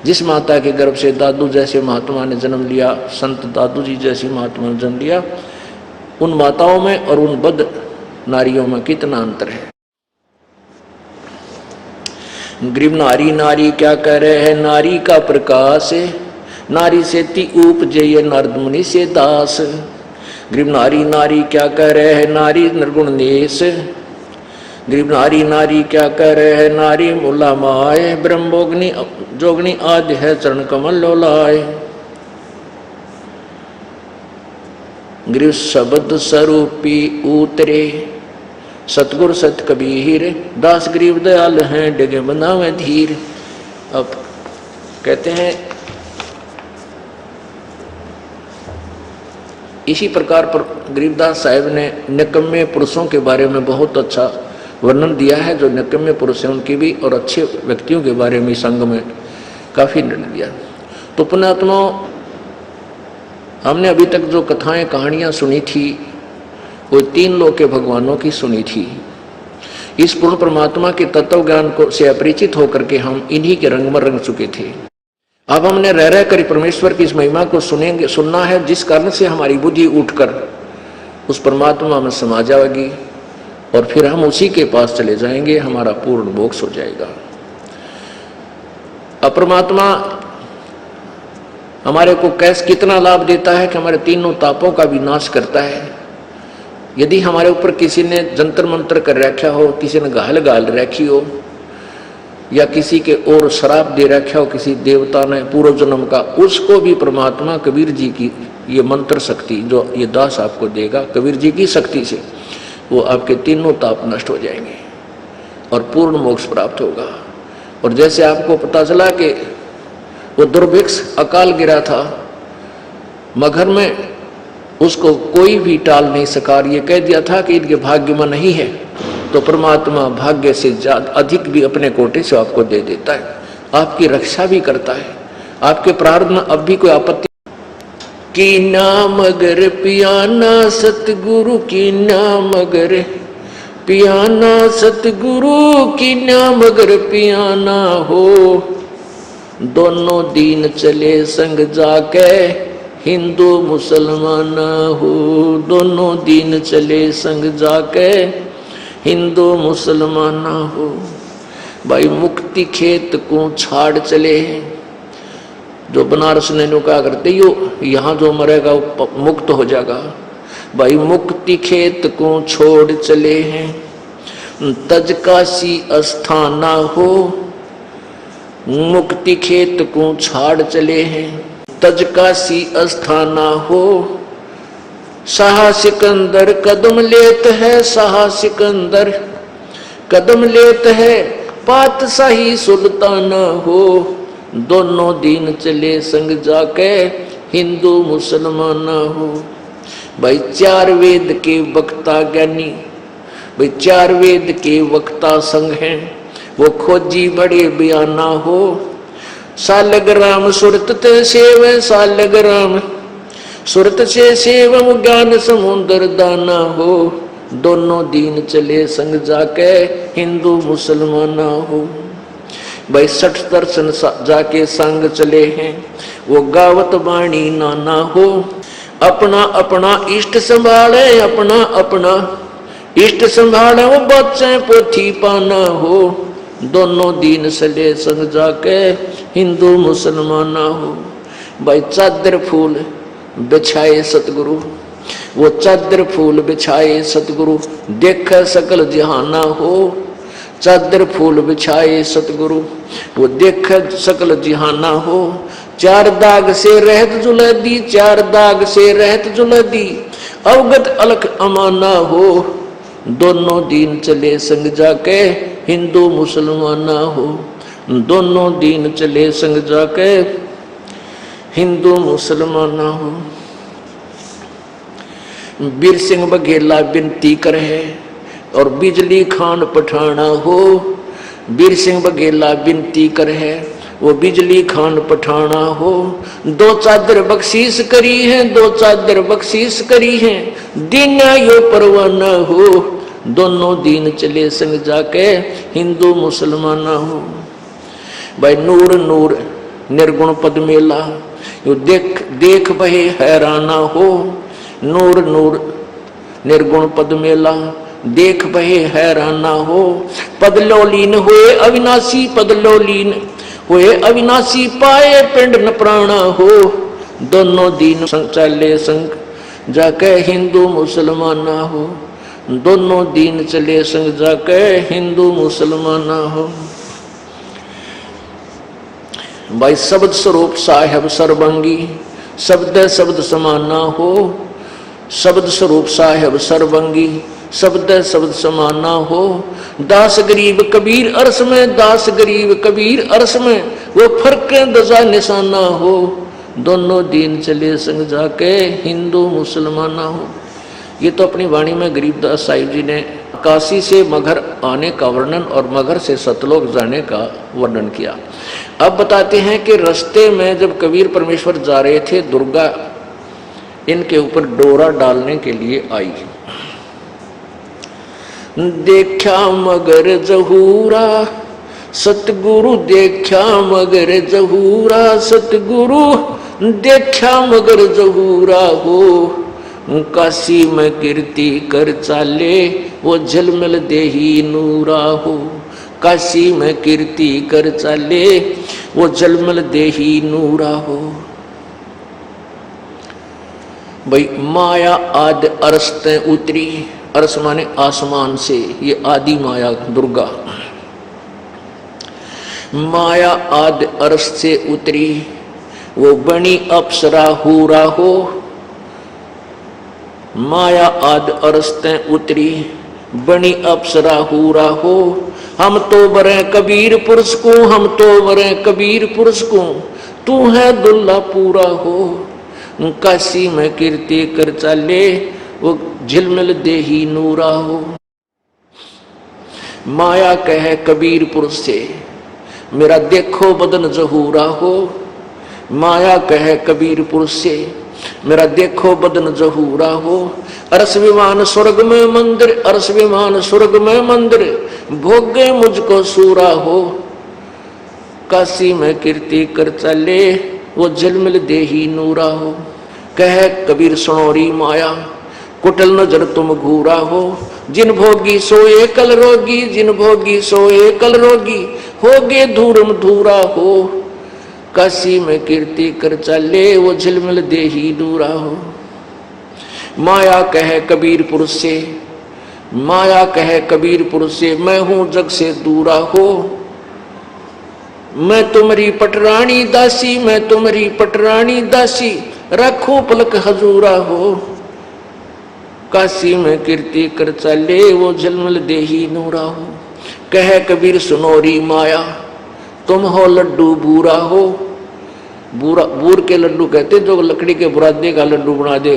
जिस माता के गर्भ से दादू जैसे महात्मा ने जन्म लिया, संत दादू जी जैसी महात्मा ने जन्म लिया, उन माताओं में और उन बद नारियों में कितना अंतर है। गरीब नारी नारी क्या कह रहे हैं, नारी का प्रकाश। नारी से ती उपजे ये नारद मुनि से दास। गरीब नारी नारी क्या कह रहे हैं, नारी निर्गुण नेश। गरीब नारी नारी क्या कह रहे हैं, नारी मुला माए। ब्रह्मोग्नि जोगनी आदि है चरण कमल लोलाए। गृह शब्द स्वरूपी उतरे, सतगुर सत कबीर, दास गरीब दयाल हैं डगे बनावे धीर। अब कहते हैं इसी प्रकार पर गरीबदास साहब ने निकम्मे पुरुषों के बारे में बहुत अच्छा वर्णन दिया है। जो निकम्मे पुरुष हैं उनकी भी और अच्छे व्यक्तियों के बारे में संग में काफी निर्णय दिया। तो पुण्यात्मा, हमने अभी तक जो कथाएं कहानियां सुनी थी वो तीन लोक के भगवानों की सुनी थी। इस पूर्ण परमात्मा के तत्व ज्ञान को से अपरिचित होकर के हम इन्हीं के रंग में रंग चुके थे। अब हमने रह रह कर परमेश्वर की इस महिमा को सुनना है, जिस कारण से हमारी बुद्धि उठकर उस परमात्मा में समा जाएगी और फिर हम उसी के पास चले जाएंगे, हमारा पूर्ण मोक्ष हो जाएगा। अपरमात्मा हमारे को कितना लाभ देता है कि हमारे तीनों तापों का विनाश करता है। यदि हमारे ऊपर किसी ने जंतर मंत्र कर रखा हो, किसी ने गाल रखी हो, या किसी के और शराब दे रखा हो किसी देवता ने पूर्व जन्म का, उसको भी परमात्मा कबीर जी की ये मंत्र शक्ति जो ये दास आपको देगा, कबीर जी की शक्ति से वो आपके तीनों ताप नष्ट हो जाएंगे और पूर्ण मोक्ष प्राप्त होगा। और जैसे आपको पता चला कि वो दुर्भिक्ष अकाल गिरा था मगर में, उसको कोई भी टाल नहीं सका, ये कह दिया था कि इनके भाग्य में नहीं है, तो परमात्मा भाग्य से ज्यादा अधिक भी अपने कोटे से आपको दे देता है, आपकी रक्षा भी करता है। आपके प्रारब्ध में अब भी कोई आपत्ति की नाम अगर पियाना सतगुरु की नाम अगर पियाना सतगुरु की नाम अगर पियाना हो, दोनों दीन चले संग जाके हिंदू मुसलमान हो, दोनों दीन चले संग जाके हिंदू मुसलमान हो। भाई मुक्ति खेत को छाड़ चले हैं, जो बनारस ने कहा करते यो यहाँ जो मरेगा वो मुक्त हो जाएगा। भाई मुक्ति खेत को छोड़ चले हैं, तज काशी अस्थाना हो, मुक्ति खेत को छाड़ चले हैं, तज काशी अस्थाना हो। शाह सिकंदर कदम लेत है, शाह सिकंदर कदम लेत है, पातशाही सुल्ताना हो, दोनों दीन चले संग जाके हिंदू मुसलमान हो। भाई चार वेद के वक्ता ज्ञानी, भाई चार वेद के वक्ता संग हैं, वो खोजी बड़े बयाना हो। सालग्राम सुरत ते सेव, सालग्राम सुरत से सेवम ज्ञान समुद्र दाना हो, दोनों दीन चले संग जाके हिंदू मुसलमान हो। भाई 60 दर्शन जाके संग चले हैं, वो गावत बाणी नाना हो। अपना अपना इष्ट संभाले, अपना अपना इष्ट संभाले, वो बच्चे पोथी पाना हो, दोनों दीन चले संग जाके हिंदू मुसलमान हो। भाई चादर फूल बिछाए सतगुरु, वो चादर फूल बिछाए सतगुरु, देख सकल जहाना हो। चादर फूल बिछाए सतगुरु, वो देख सकल जहाना हो। चार दाग से रहत जुलदी, चार दाग से रहत जुलदी, अवगत अलख अमाना हो, दोनों दीन चले संग जाके हिंदू मुसलमान हो, दोनों दीन चले संग जाके हिंदू मुसलमान हो। बीर सिंह बघेला विनती करे और बिजली खान पठाना हो। बीर सिंह बघेला विनती करे वो बिजली खान पठाना हो। दो चादर बख्शीश करी है, दो चादर बख्शीश करी है, दिन यो परवाना हो, दोनों दीन चले संग जाके हिंदू मुसलमान हो। भाई नूर नूर निर्गुण पद मेला, यो देख देख बहे हैराना हो। नूर नूर निर्गुण पद मेला, देख बहे हैराना हो। पद लोलीन हुए अविनाशी, पद लोलीन हुए अविनाशी, पाए पिंड न प्राणा हो, दोनों दीन संग चले संग जाके हिंदू मुसलमान हो, दोनों दीन चले संग जाके हिंदू मुसलमान हो। भाई शब्द स्वरूप साहेब सर्वंगी, शब्द शब्द समाना हो। शब्द स्वरूप साहेब सर्वंगी, शब्द शब्द समाना हो। दास गरीब कबीर अरस में, दास गरीब कबीर अरस में, वो फर्क दजा निशाना हो। दोनों दीन चले संग जाके, हिंदू मुसलमाना हो। ये तो अपनी वाणी में गरीबदास साहिब जी ने काशी से मगहर आने का वर्णन और मगहर से सतलोक जाने का वर्णन किया। अब बताते हैं कि रास्ते में जब कबीर परमेश्वर जा रहे थे, दुर्गा इनके ऊपर डोरा डालने के लिए आई। देखा मगर जहूरा सतगुरु, देखा मगर जहूरा सतगुरु, देखा मगर जहूरा हो। काशी में कीर्ति कर चाले, वो झलमल देही नूरा हो। काशी में कीर्ति कर चाले, वो झलमल देही नूरा हो। भाई माया आदि अरस ते उतरी, अरस माने आसमान से, ये आदि माया दुर्गा। माया आदि अरस से उतरी, वो बनी अप्सरा हूरा हो। माया आदि अरस ते उतरी, बनी अप्सरा हूरा हो। हम तो बरे कबीर पुरुष को, हम तो बरे कबीर पुरुष को, तू है दुल्ला पूरा हो। काशी में कीर्ति कर चाले, वो झिलमिल देही नूरा हो। माया कहे कबीर पुरुष से, मेरा देखो बदन जहूरा हो। माया कहे कबीर पुरुष से, मेरा देखो बदन जहूरा हो। अरस विमान स्वर्ग में मंदिर, अरस विमान स्वर्ग में मंदिर, भोगे मुझको सूरा हो। काशी में कीर्ति कर चले, वो झिलमिल देही नूरा हो। कह कबीर सुनोरी माया, कुटल नजर तुम घूरा हो। जिन भोगी सोए कल रोगी, जिन भोगी सोए कल रोगी, होगे धूरम धूरा हो। काशी में कीर्ति कर चले, वो झिलमिल देही नूरा हो। माया कहे कबीर पुरुष से, माया कहे कबीर पुरुष से, मैं हूं जग से दूरा हो। मैं तुम्हारी पटरानी दासी, मैं तुम्हारी पटरानी दासी, रखो पलक हजूरा हो। काशी में कीर्ति कर चले, वो झलमल देही नूरा हो। कह कबीर सुनोरी माया, तुम हो लड्डू बूरा हो। बूरा बूर के लड्डू कहते जो लकड़ी के बुरादे का लड्डू बना दे,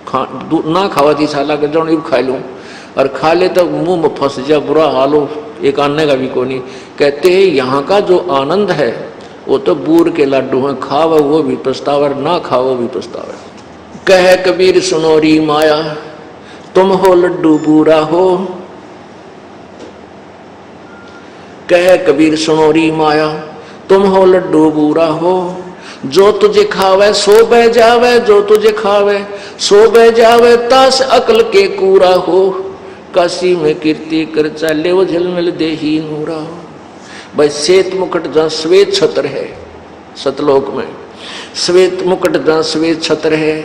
ना खावा थी साला के जो खा लूं, और खा ले तो मुंह में फंस जा, बुरा हाल हो, एक आने का भी को नहीं। कहते हैं यहाँ का जो आनंद है वो तो बूर के लड्डू हैं, खाओ वो भी पछतावर, ना खाओ भी पछतावर। कह कबीर सुनोरी माया, तुम हो लड्डू बूरा हो। कह कबीर सुनोरी माया, तुम हो लड्डू बूरा हो। जो तुझे खावे सो बह जावे, जो तुझे खावे सो बह जावे, तास अकल के कूरा हो। काशी में कीर्ति कर चले, वो झलमिल देही नूरा हो। भाई श्वेत मुकुट जहाँ श्वेत छत्र है, सतलोक में श्वेत मुकुट जहाँ श्वेत छत्र है,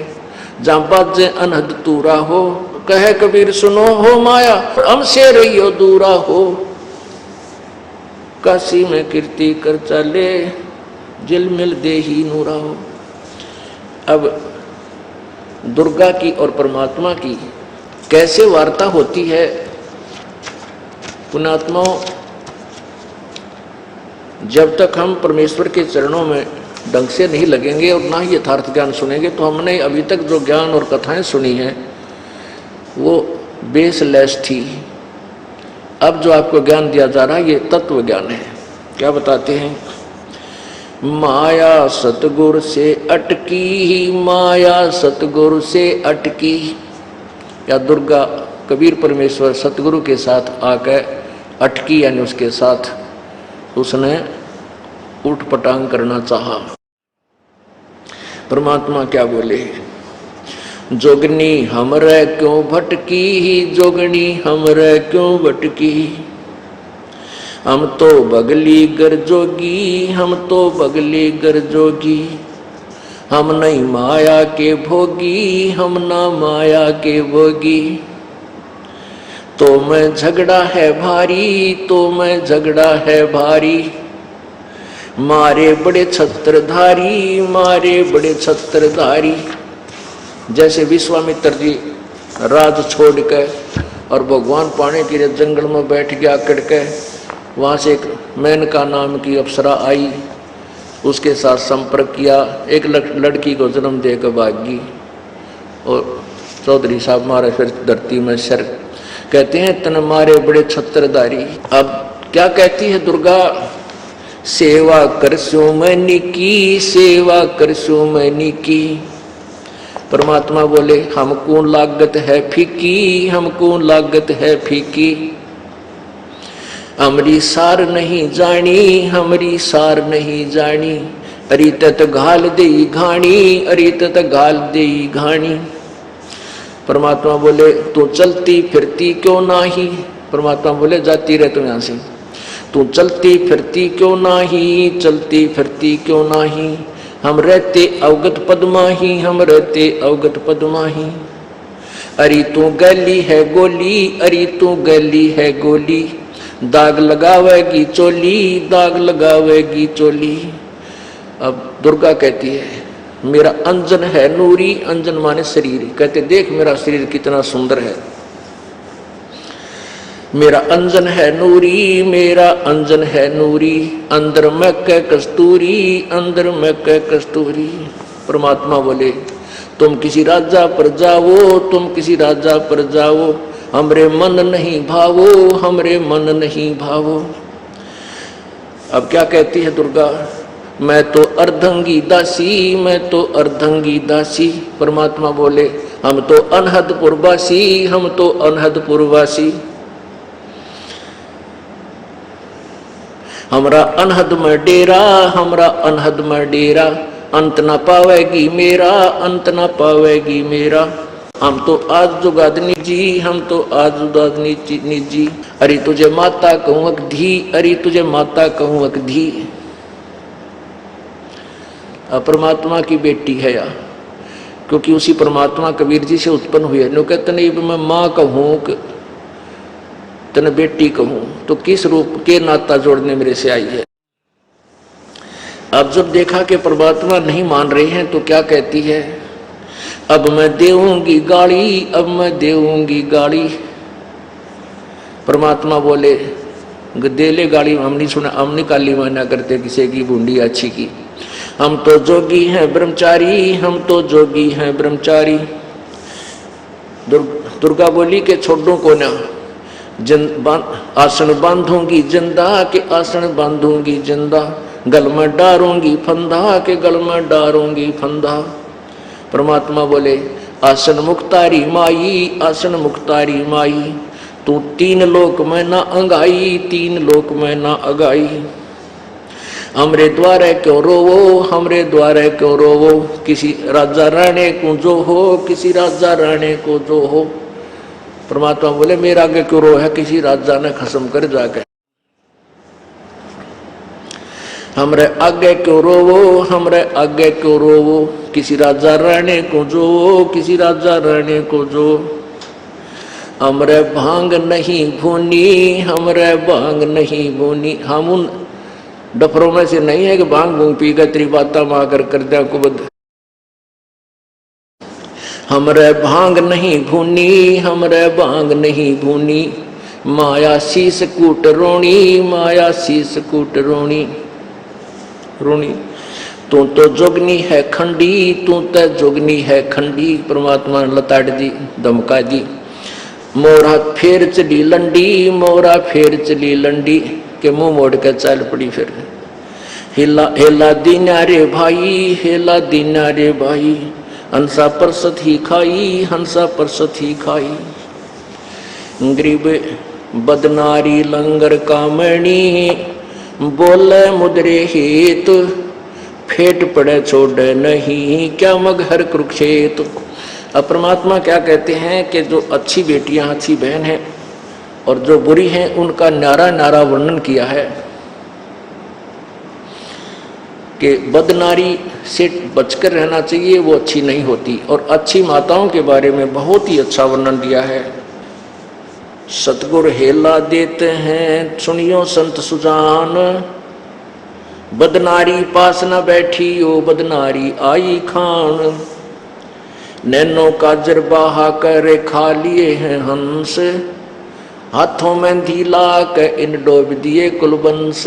जहाँ बाजे अनहद तूरा हो। कहे कबीर सुनो हो माया, हमसे रहियो दूरा हो। काशी में कीर्ति कर चले, झिलमिल देही नूरा हो। अब दुर्गा की और परमात्मा की कैसे वार्ता होती है। पुण्यात्माओं, जब तक हम परमेश्वर के चरणों में ढंग से नहीं लगेंगे और ना ही यथार्थ ज्ञान सुनेंगे, तो हमने अभी तक जो ज्ञान और कथाएं सुनी हैं वो बेसलेस थी। अब जो आपको ज्ञान दिया जा रहा है ये तत्व ज्ञान है। क्या बताते हैं? माया सतगुरु से अटकी, माया सतगुरु से अटकी। या दुर्गा कबीर परमेश्वर सतगुरु के साथ आकर अटकी, यानी उसके साथ उसने उठ पटांग करना चाहा। परमात्मा क्या बोले? जोगनी हमरे क्यों भटकी, जोगनी हमरे क्यों भटकी। हम तो बगली गर जोगी, हम तो बगली गर जोगी। हम नहीं माया के भोगी, हम ना माया के भोगी। तो मैं झगड़ा है भारी, तो मैं झगड़ा है भारी। मारे बड़े छत्रधारी, मारे बड़े छत्रधारी। जैसे विश्वामित्र जी राज छोड़ के और भगवान पाने के लिए जंगल में बैठ गया कड़ के, वहाँ से एक मेनका नाम की अप्सरा आई, उसके साथ संपर्क किया, एक लड़की को जन्म देकर भागी और चौधरी साहब मारे फिर धरती में सर। कहते हैं तन मारे बड़े छत्रधारी। अब क्या कहती है दुर्गा, सेवा करसो मैंने की, सेवा करसो मैंने की। परमात्मा बोले हमको लागत है फीकी, हमको लागत है फीकी, हमरी सार नहीं जानी, हमरी सार नहीं जानी, अरे तत घाल दे घाणी, अरे तत घाल दे घाणी। परमात्मा बोले तू चलती फिरती क्यों नाही। परमात्मा बोले जाती रह तू यहाँ से, तू चलती फिरती क्यों नाही, चलती फिरती क्यों नाही, हम रहते अवगत पद्माही, हम रहते अवगत पद्माही। अरे तू गली है गोली, अरे तू गली है गोली, दाग लगावेगी चोली, दाग लगावेगी चोली। अब दुर्गा कहती है मेरा अंजन है नूरी, अंजन माने शरीर, कहते देख मेरा शरीर कितना सुंदर है, मेरा अंजन है नूरी, मेरा अंजन है नूरी, अंदर में कै कस्तूरी, अंदर में कै कस्तूरी। परमात्मा बोले तुम किसी राजा पर जाओ, तुम किसी राजा पर जाओ, हमरे मन नहीं भावो, हमरे मन नहीं भावो। अब क्या कहती है दुर्गा, मैं तो अर्धंगी दासी, मैं तो अर्धंगी दासी। परमात्मा बोले हम तो अनहदपुर वासी, हम तो अनहदपुर वासी, हमरा अनहद में डेरा, हमरा अनहद में डेरा, अंत न पावेगी मेरा, अंत न पावेगी मेरा। हम तो आज जुगादनी जी, हम तो आज जुगादनी जी, अरे तुझे माता कहूँ अकधी, अरे तुझे माता कहूँ अकधी। परमात्मा की बेटी है या, क्योंकि उसी परमात्मा कबीर जी से उत्पन्न हुई है। नो कहते नहीं मैं माँ कहूँ तने बेटी कहूँ, तो किस रूप के नाता जोड़ने मेरे से आई है। अब जब देखा कि परमात्मा नहीं मान रहे हैं तो क्या कहती है, अब मैं देऊंगी गाड़ी, अब मैं देऊंगी गाड़ी। परमात्मा बोले दे ले गाड़ी, हम नहीं सुना, हम नहीं काली माना करते किसी की बूंदी अच्छी की, हम तो जोगी हैं ब्रह्मचारी, हम तो जोगी हैं ब्रह्मचारी। दुर्गा बोली के छोड़ो को ना, आसन बांधूंगी जिंदा के आसन बांधूंगी जिंदा, गल में डारूंगी फंदा के गल में डारूंगी फंदा। परमात्मा बोले आसन मुक्तारी माई, आसन मुक्तारी माई, तू तीन लोक में ना अंगाई, तीन लोक में ना अगाई। हमरे द्वारे क्यों रोवो, हमरे द्वारे क्यों रोवो, किसी राजा राणे को जो हो, किसी राजा राणे को जो हो। परमात्मा बोले मेरा आगे क्यों रो है, किसी राजा ने खसम कर जाके। हमरे आगे क्यों रोवो, हमरे आगे क्यों रोवो, किसी राजा राणे को जो, किसी राजा राणे को जो। हमरे भांग नहीं भूनी, हमरे भांग नहीं भूनी, हम उन डफरों में से नहीं है कि भांग भूंग पी कर तेरी बाता माकर कर दिया कुबद। हमरे भांग नहीं भूनी, हमरे भांग नहीं भूनी, माया शीस कूट रोणी, माया शीस कूट रोणी रोणी। तू तो जोगनी है खंडी, तू तो जोगनी है खंडी। परमात्मा ने लताड़ दी, धमका दी, मोरा फेर चली लंडी, मोरा फेर चली लंडी, के मुंह मोड़ के चल पड़ी। फिर हिला हेला दीना रे भाई, हेला दीना रे भाई, हंसा परसत ही खाई, हंसा परसत ही खाई। गरीब बदनारी लंगर कामणी, बोले मुद्रे हेत, फेट पड़े छोड़े नहीं, क्या मगहर कुरुक्षेत्र। अब परमात्मा क्या कहते हैं कि जो अच्छी बेटियां, अच्छी बहन हैं और जो बुरी हैं, उनका नारा नारा वर्णन किया है कि बदनारी से बचकर रहना चाहिए, वो अच्छी नहीं होती। और अच्छी माताओं के बारे में बहुत ही अच्छा वर्णन दिया है। सतगुरु हेला देते हैं सुनियो संत सुजान, बदनारी पास न बैठी ओ बदनारी आई खान। नैनो काजर बहा कर खा लिए हैं हंस, हाथों में धीला के इन डोब दिए कुलबंस।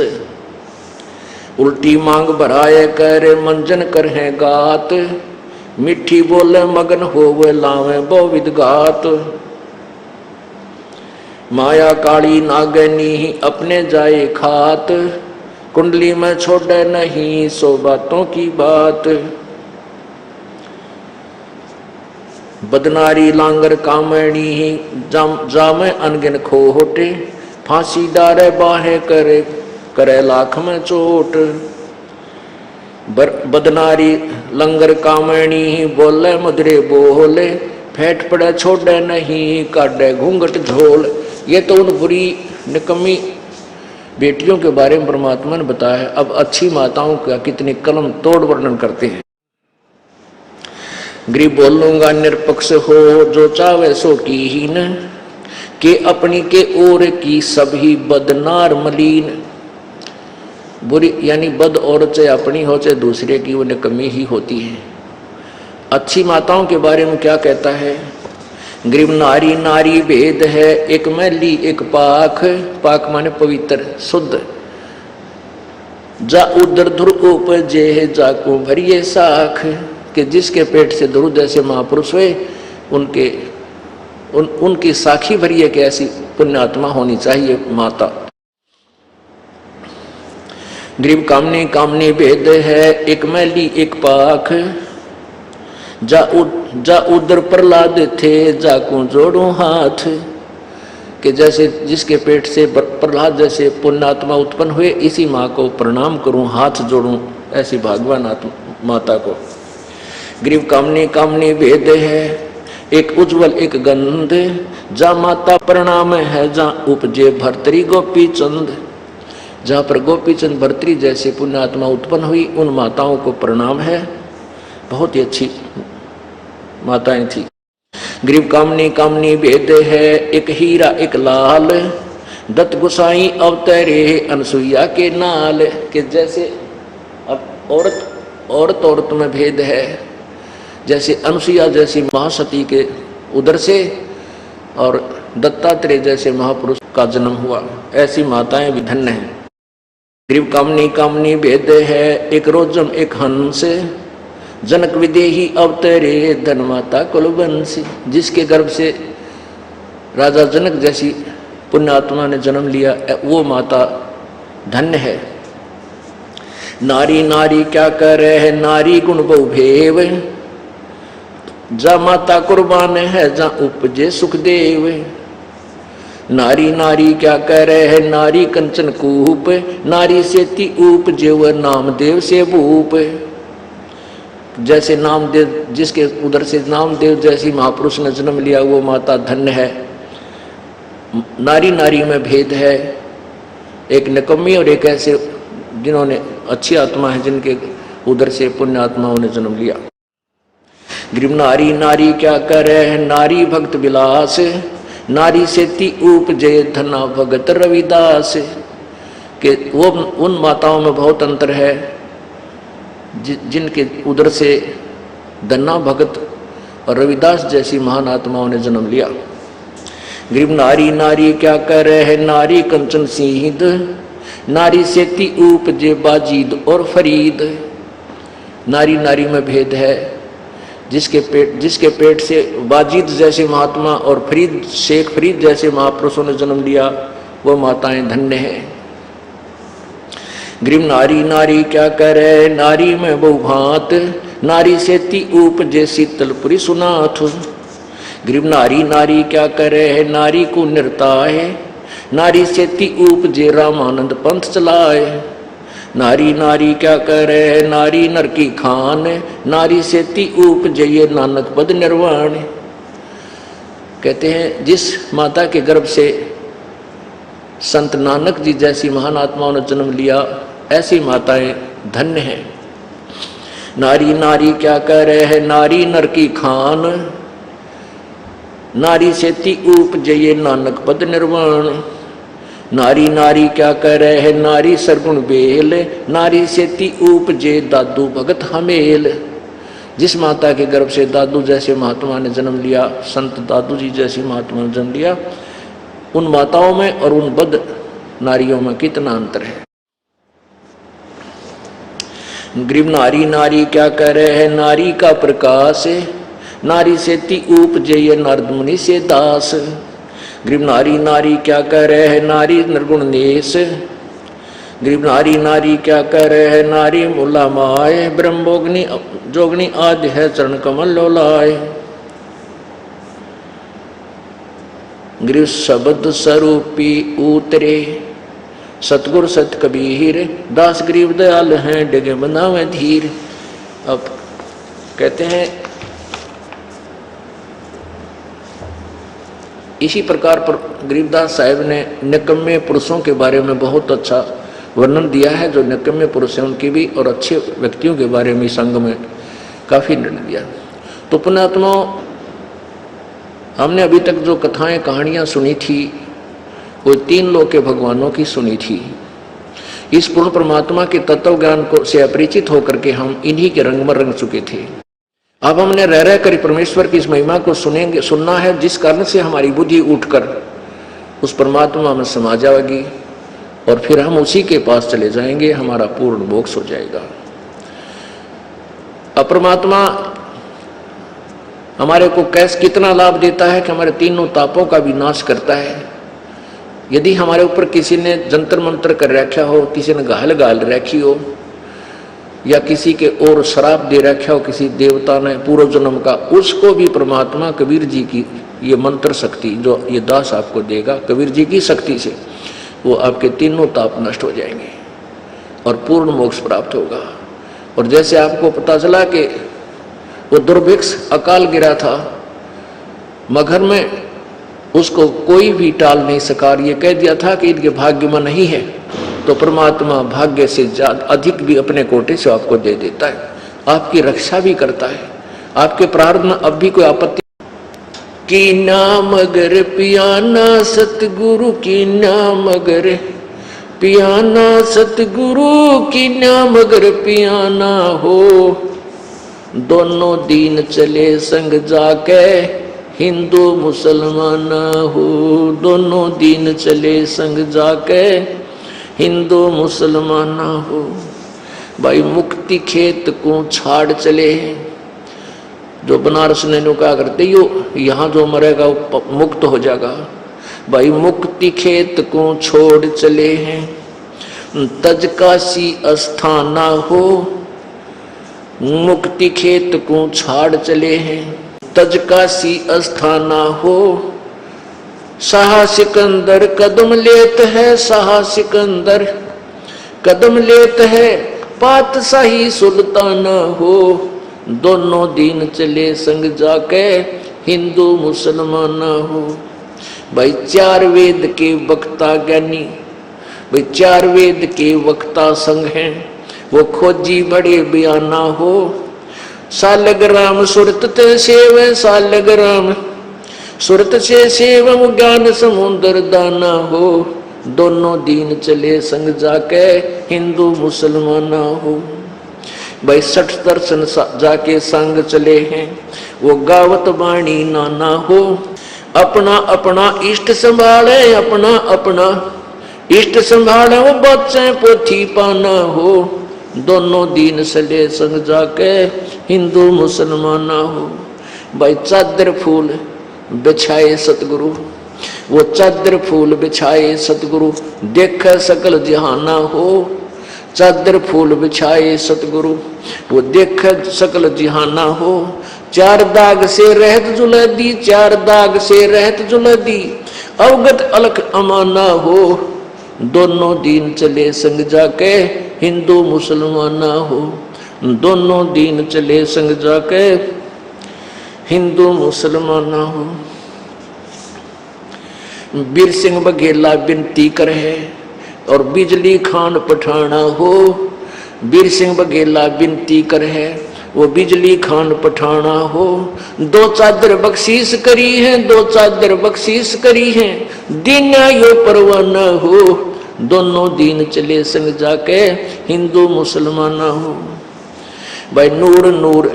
उल्टी मांग भराए कर मंजन कर है गात, मिठी बोले मगन होवे लावे बहुविध गात। माया काली नागनी अपने जाए खात, कुंडली में छोड़े नहीं सो बातों की बात। बदनारी लांगर कामणी जामे अनगिन खोटे, फांसी डारे बाहे करे करे लाख में चोट। बदनारी लंगर कामणी बोले मधुरे बोले, फेंट पड़े छोड़े नहीं काटे घूंघट झोल। ये तो उन बुरी निकम्मी बेटियों के बारे में परमात्मा ने बताया। अब अच्छी माताओं का कितनी कलम तोड़ वर्णन करते हैं। गरीब बोलूंगा निरपक्ष हो जो चावे सो कीन, के अपनी के ओर की सभी बदनार मलीन। बुरी यानी बद औरत चाहे अपनी हो चाहे दूसरे की, वो निकम्मी ही होती है। अच्छी माताओं के बारे में क्या कहता है? गरीब नारी नारी भेद है, एक मैली एक पाख। पाक माने पवित्र शुद्ध। जा उदर धुर उपजे जाको भरिए साख, कि जिसके पेट से ध्रुव जैसे महापुरुष हुए उनकी साखी भरी है कि ऐसी पुण्यात्मा होनी चाहिए माता। गरीब कामनी कामनी भेद है, एक मैली एक पाख। जा उदर प्रहलाद थे जाकू जोड़ू हाथ, कि जैसे जिसके पेट से प्रहलाद जैसे पुण्यात्मा उत्पन्न हुए, इसी माँ को प्रणाम करूं, हाथ जोड़ूं, ऐसी भागवान माता को। गरीब कामनी कामनी भेद है, एक उज्जवल एक गंध। जा माता प्रणाम है जा उपजे भर्तरी गोपी चंद। जहाँ पर गोपी चंद भर्तरी जैसे पुण्यात्मा उत्पन्न हुई, उन माताओं को प्रणाम है। बहुत ही अच्छी माताएं थी। गरीब कामनी कामनी भेद है, एक हीरा एक लाल। दत्त गोसाई अवतरे अनसुईया के नाल, के जैसे अब औरत में भेद है। जैसे अनसुईया जैसी महासती के उदर से और दत्तात्रेय जैसे महापुरुष का जन्म हुआ, ऐसी माताएं भी धन्य हैं। गरीब कामनी कामनी भेद है, एक रोजम एक हंस। जनक विदेही अवतरे धन माता कुलवंशी। जिसके गर्भ से राजा जनक जैसी पुण्यात्मा ने जन्म लिया, वो माता धन्य है। नारी नारी क्या करे है, नारी गुण बहु भेव। जा माता कुर्बान है जा उपजे सुखदेव। नारी नारी क्या कह रहे है, नारी कंचन कूप। नारी से ती उपजे वह नामदेव से भूप। जैसे नामदेव, जिसके उधर से नामदेव जैसी महापुरुष ने जन्म लिया, वो माता धन्य है। नारी नारी में भेद है, एक निकम्मी और एक ऐसे जिन्होंने अच्छी आत्मा है, जिनके उधर से पुण्य आत्माओं ने जन्म लिया। गरीब नारी नारी क्या करे है, नारी भक्त विलास। नारी से ती उपजे धना भगत रविदास। के वो उन माताओं में बहुत अंतर है जिनके उदर से धन्ना भगत और रविदास जैसी महान आत्माओं ने जन्म लिया। गरीब नारी नारी क्या कर रहे है, नारी कंचन सिंह। नारी से ती उपजे बाजीद और फरीद। नारी नारी में भेद है, जिसके पेट से बाजीद जैसे महात्मा और फरीद शेख फरीद जैसे महापुरुषों ने जन्म लिया, वो माताएं धन्य हैं। गरीब नारी नारी क्या करे, नारी में बहुभांत। नारी से ती उपजे शीतलपुरी सुनाथ। गरीब नारी नारी क्या करे है, नारी को निर्ताए। नारी से ती उपजे रामानंद पंथ चलाए। नारी नारी क्या करे है, नारी नर की खान। नारी से ती उपजे ये नानक पद निर्वाण। कहते हैं जिस माता के गर्भ से संत नानक जी जैसी महान आत्माओं ने जन्म लिया, ऐसी माताएं धन्य हैं। नारी नारी क्या कह रहे हैं, नारी नर की खान। नारी से ती उपजे ये नानक पद निर्वाण। नारी नारी क्या कह रहे हैं, नारी सरगुण बेल। नारी से ती उपजे दादू भगत हमेल। जिस माता के गर्भ से दादू जैसे महात्मा ने जन्म लिया, संत दादू जी जैसी महात्मा ने जन्म लिया, उन माताओं में और उन बद्ध नारियों में कितना अंतर है। गरीब नारी नारी क्या कह रहे हैं, नारी का प्रकाश नारी से ती उपजय नारद मुनि से दास। गरीब नारी नारी क्या कह रहे हैं, नारी निर्गुण नेश। गरीब नारी नारी क्या कह रहे हैं, नारी मूला माए ब्रह्मोग्नि जोगनी आदि है चरण कमल लोलाए। गरीब शब्द स्वरूपी उतरे सतगुर सत कबीर, दास गरीब दयाल हैं डगे बनावे धीर। अब कहते हैं इसी प्रकार पर गरीबदास साहब ने निकम्मे पुरुषों के बारे में बहुत अच्छा वर्णन दिया है। जो निकम्मे पुरुष हैं उनकी भी और अच्छे व्यक्तियों के बारे में संग में काफी निर्णय दिया। तो पुण्यात्मा, हमने अभी तक जो कथाएं कहानियां सुनी थी वो तीन लोक के भगवानों की सुनी थी। इस पूर्ण परमात्मा के तत्व ज्ञान को से अपरिचित होकर के हम इन्हीं के रंग में रंग चुके थे। अब हमने रह कर परमेश्वर की इस महिमा को सुनना है, जिस कारण से हमारी बुद्धि उठकर उस परमात्मा में समा जाएगी और फिर हम उसी के पास चले जाएंगे, हमारा पूर्ण मोक्ष हो जाएगा। अब परमात्मा हमारे को कैसे कितना लाभ देता है कि हमारे तीनों तापों का विनाश करता है। यदि हमारे ऊपर किसी ने जंतर मंत्र कर रखा हो, किसी ने गाल गाल रखी हो, या किसी के और शराब दे रखा हो किसी देवता ने पूर्व जन्म का, उसको भी परमात्मा कबीर जी की ये मंत्र शक्ति जो ये दास आपको देगा, कबीर जी की शक्ति से वो आपके तीनों ताप नष्ट हो जाएंगे और पूर्ण मोक्ष प्राप्त होगा। और जैसे आपको पता चला कि वो दुर्भिक्ष अकाल गिरा था मगर में, उसको कोई भी टाल नहीं सका, ये कह दिया था कि इनके भाग्य में नहीं है, तो परमात्मा भाग्य से ज्यादा अधिक भी अपने कोटे से आपको दे देता है, आपकी रक्षा भी करता है। आपके प्रारब्ध में अब भी कोई आपत्ति की नाम अगर पियाना सतगुरु की नाम अगर पियाना सतगुरु की नाम अगर पियाना हो, दोनों दीन चले संग जाके हिंदू मुसलमान हो, दोनों दीन चले संग जाके हिंदू मुसलमान हो। भाई मुक्ति खेत को छाड़ चले हैं, जो बनारस ने कहा करते यो यहाँ जो मरेगा वो मुक्त हो जाएगा। भाई मुक्ति खेत को छोड़ चले हैं, तज काशी अस्थाना हो, मुक्ति खेत को छाड़ चले हैं, तज काशी अस्थाना हो। शाह सिकंदर कदम लेत है, शाह सिकंदर कदम लेत है, पातशाही सुल्ताना हो, दोनों दीन चले संग जाके हिंदू मुसलमान हो। भाई चार वेद के वक्ता ज्ञानी, भाई चार वेद के वक्ता संग हैं, वो खोजी बड़े बयाना हो। सालग्राम सुरत ते सेव, सालग्राम सुरत से सेवम ज्ञान समुद्र दाना हो, दोनों दीन चले संग जाके हिंदू मुसलमान हो। भाई 60 दर्शन जाके संग चले हैं, वो गावत बाणी नाना हो। अपना अपना इष्ट संभाले, अपना अपना इष्ट संभाले, वो बच्चे पोथी पाना हो, दोनों दीन चले संग जाके हिंदू मुसलमान हो। भाई चादर फूल बिछाए सतगुरु, वो चादर फूल बिछाए सतगुरु, देख सकल जहाना हो। चादर फूल बिछाए सतगुरु, वो देख सकल जहाना हो। चार दाग से रहत जुलदी, चार दाग से रहत जुलदी, अवगत अलख अमाना हो, दोनों दीन चले संग जाके हिंदू मुसलमान हो, दोनों दीन चले संग जाके हिंदू मुसलमान हो। बीर सिंह बघेला विनती करे और बिजली खान पठाना हो। बीर सिंह बघेला विनती करे वो बिजली खान पठाना हो। दो चादर बख्शीश करी है, दो चादर बख्शीश करी है, दीना यो परवाना हो, दोनों दीन चले संग जाके हिंदू मुसलमान हो। भाई नूर नूर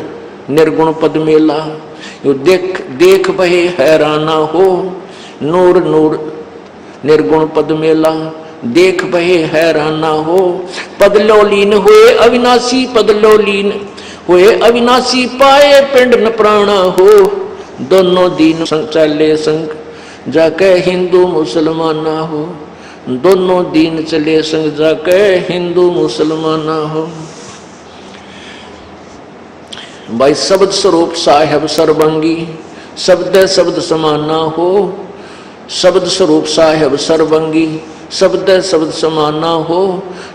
निर्गुण पद मेला, यो देख देख बहे हैराना हो। नूर नूर निर्गुण पद मेला, देख बहे हैराना हो। पद लोलीन हुए अविनाशी, पद लोलीन हुए अविनाशी, पाए पिंड न प्राणा हो। दोनों दीन संग चले संग जाके हिंदू मुसलमाना हो। दोनों दीन चले संग जाके हिंदू मुसलमाना हो। भाई शब्द स्वरूप साहेब सर्वंगी, शब्द शब्द समाना हो। शब्द स्वरूप साहेब सर्वंगी, शब्द शब्द समाना हो।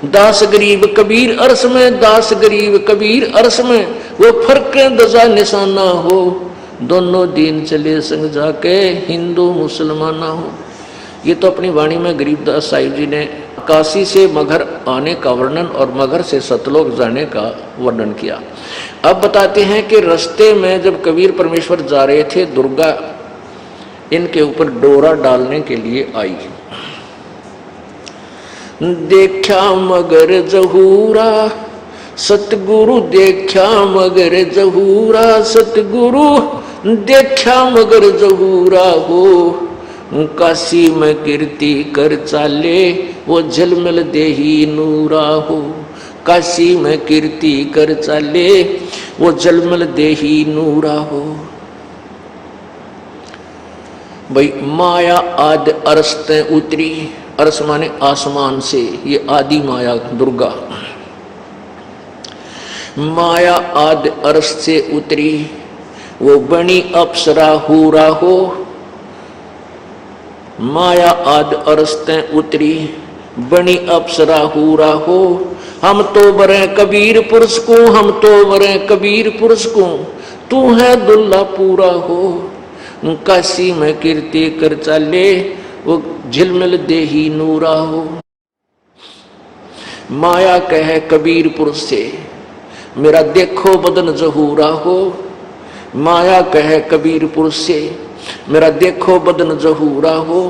दास गरीब कबीर अरस में, दास गरीब कबीर अरस में, वो फर्क दजा निशाना हो। दोनों दीन चले संग जाके हिंदू मुसलमाना हो। ये तो अपनी वाणी में गरीबदास साहिब जी ने काशी से मगहर आने का वर्णन और मगहर से सतलोक जाने का वर्णन किया। अब बताते हैं कि रास्ते में जब कबीर परमेश्वर जा रहे थे, दुर्गा इनके ऊपर डोरा डालने के लिए आई। देखा मगर जहूरा सतगुरु, देखा मगर जहूरा सतगुरु, देखा मगर जहूरा हो। काशी में कीर्ति कर चाले, वो झलमल देही नूरा हो। काशी में कीर्ति कर चाले, वो झलमल देही नूरा हो। भाई माया आदि अरस ते उतरी, अरस माने आसमान से, ये आदि माया दुर्गा। माया आदि अरस से उतरी, वो बनी अप्सरा हूरा हो। माया आदि अरस ते उतरी, बनी अप्सरा हूरा हो। हम तो बरे कबीर पुरुष को, हम तो बरे कबीर पुरुष को, तू है दुल्ला पूरा हो। काशी में कीर्ति कर चाले, वो झिलमिल देही नूरा हो। माया कहे कबीर पुरुष से, मेरा देखो बदन जहूरा हो। माया कहे कबीर पुरुष से, मेरा देखो बदन जहूरा हो।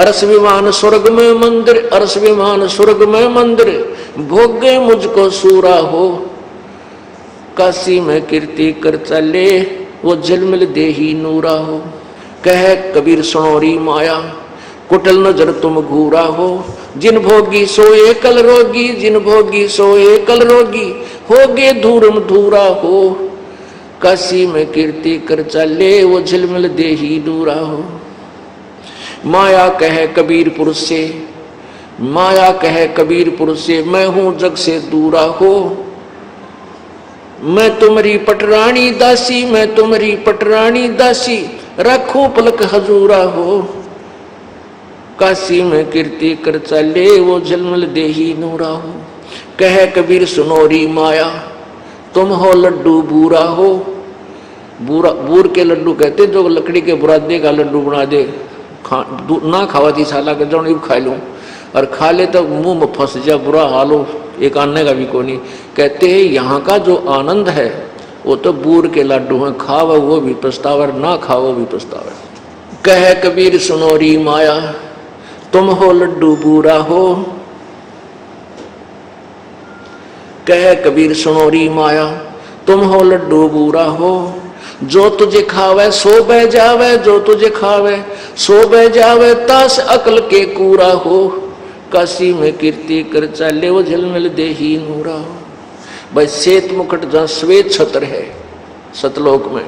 अरस विमान स्वर्ग में मंदिर, अरस विमान स्वर्ग में मंदिर, भोगे मुझको सूरा हो। काशी में कीर्ति कर चले, वो झिलमिल देही नूरा हो। कह कबीर सुनोरी माया, कुटल नजर तुम घूरा हो। जिन भोगी सोए कल रोगी, जिन भोगी सोए कल रोगी, होगे धूरम धूरा हो। काशी में कीर्ति कर चले, वो झिलमिल देही नूरा हो। माया कहे कबीर पुरुष से, माया कहे कबीर पुरुष से, मैं हूं जग से दूरा हो। मैं तुम्हारी पटरानी दासी, मैं तुम्हारी पटरानी दासी, रखो पलक हजूरा हो। काशी में कीर्ति कर चले, वो झिलमिल देही नूरा हो। कहे कबीर सुनोरी माया, तुम हो लड्डू बूरा हो। बूरा बूर के लड्डू कहते जो लकड़ी के बुरादे का लड्डू बना दे, ना खावा थी साला के जो खा लूँ, और खा ले तो मुंह में फंस जा, बुरा हाल हो, एक आने का भी को नहीं। कहते हैं यहाँ का जो आनंद है वो तो बूर के लड्डू हैं, खावा वो भी पछतावा, ना खाओ भी पछतावा। कहे कबीर सुनोरी माया, तुम हो लड्डू बूरा हो। कहे कबीर सुनोरी माया, तुम हो लड्डू बूरा हो। जो तुझे खावे सो बह जावे, जो तुझे खावे सो बह जावे, तास अकल के कूरा हो। काशी में कीर्ति कर चाले, वो झिलमिल देही नूरा हो। भाई श्वेत मुकुट जहाँ श्वेत छत्र है, सतलोक में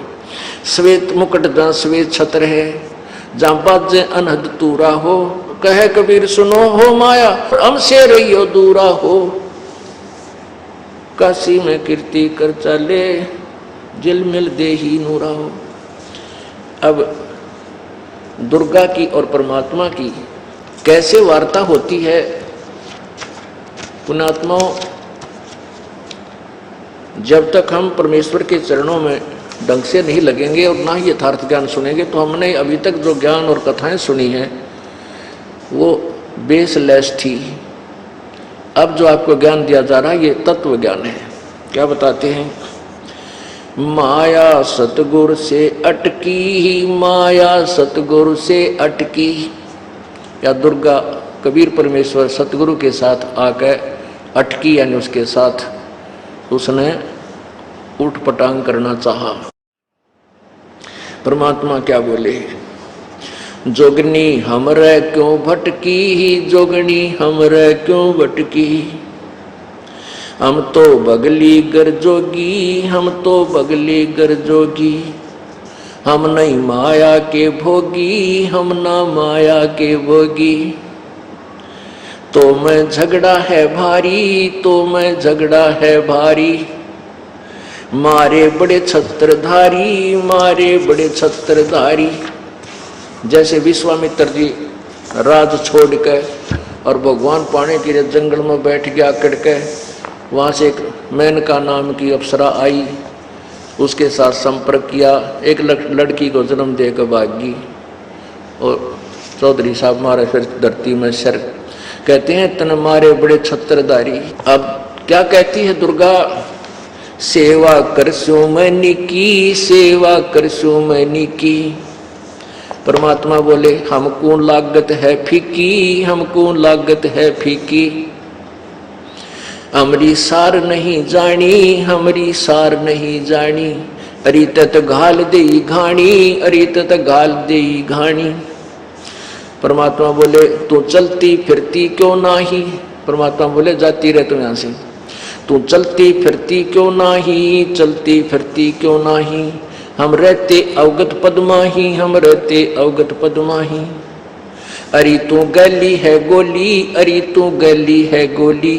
श्वेत मुकुट जहाँ श्वेत छत्र है, जहाँ बाजे अनहद तूरा हो। कहे कबीर सुनो हो माया, हमसे रहियो दूरा हो। काशी में कीर्ति कर चले, झिलमिल देही नूरा हो। अब दुर्गा की और परमात्मा की कैसे वार्ता होती है, पुण्यात्माओं, जब तक हम परमेश्वर के चरणों में ढंग से नहीं लगेंगे और ना ही यथार्थ ज्ञान सुनेंगे, तो हमने अभी तक जो ज्ञान और कथाएं सुनी हैं वो बेसलेस थी। अब जो आपको ज्ञान दिया जा रहा है ये तत्व ज्ञान है। क्या बताते हैं? माया सतगुरु से अटकी ही, माया सतगुरु से अटकी। या दुर्गा कबीर परमेश्वर सतगुरु के साथ आकर अटकी, यानी उसके साथ उसने उठ पटांग करना चाहा। परमात्मा क्या बोले, जोगनी हमरे क्यों भटकी, जोगनी हमरे क्यों भटकी, हम तो बगली गर जोगी, हम तो बगली गर जोगी, हम नहीं माया के भोगी, हम ना माया के भोगी। तो मैं झगड़ा है भारी, तो मैं झगड़ा है भारी, मारे बड़े छत्रधारी, मारे बड़े छत्रधारी। जैसे विश्वामित्र जी राज छोड़ के और भगवान पाने के लिए जंगल में बैठ गया आकड़ के, वहाँ से एक मेनका नाम की अप्सरा आई, उसके साथ संपर्क किया, एक लड़की को जन्म देकर भागी और चौधरी साहब मारे फिर धरती में सर। कहते हैं तन मारे बड़े छत्रधारी। अब क्या कहती है दुर्गा, सेवा करसो मैंने की, सेवा करसो मैंने की। परमात्मा बोले हमको लागत है फीकी, हमको लागत है फीकी, हमरी सार नहीं जानी, हमरी सार नहीं जानी, अरी तत घाल दे घाणी, अरी तत घाल दे घाणी। परमात्मा बोले तू चलती फिरती क्यों नाही, परमात्मा बोले जाती रह तू यहाँ से, तू चलती फिरती क्यों नाही, चलती फिरती क्यों नाही, हम रहते अवगत पद्माही, हम रहते अवगत पद्माही। अरी तू गली है गोली, अरी तू गली है गोली,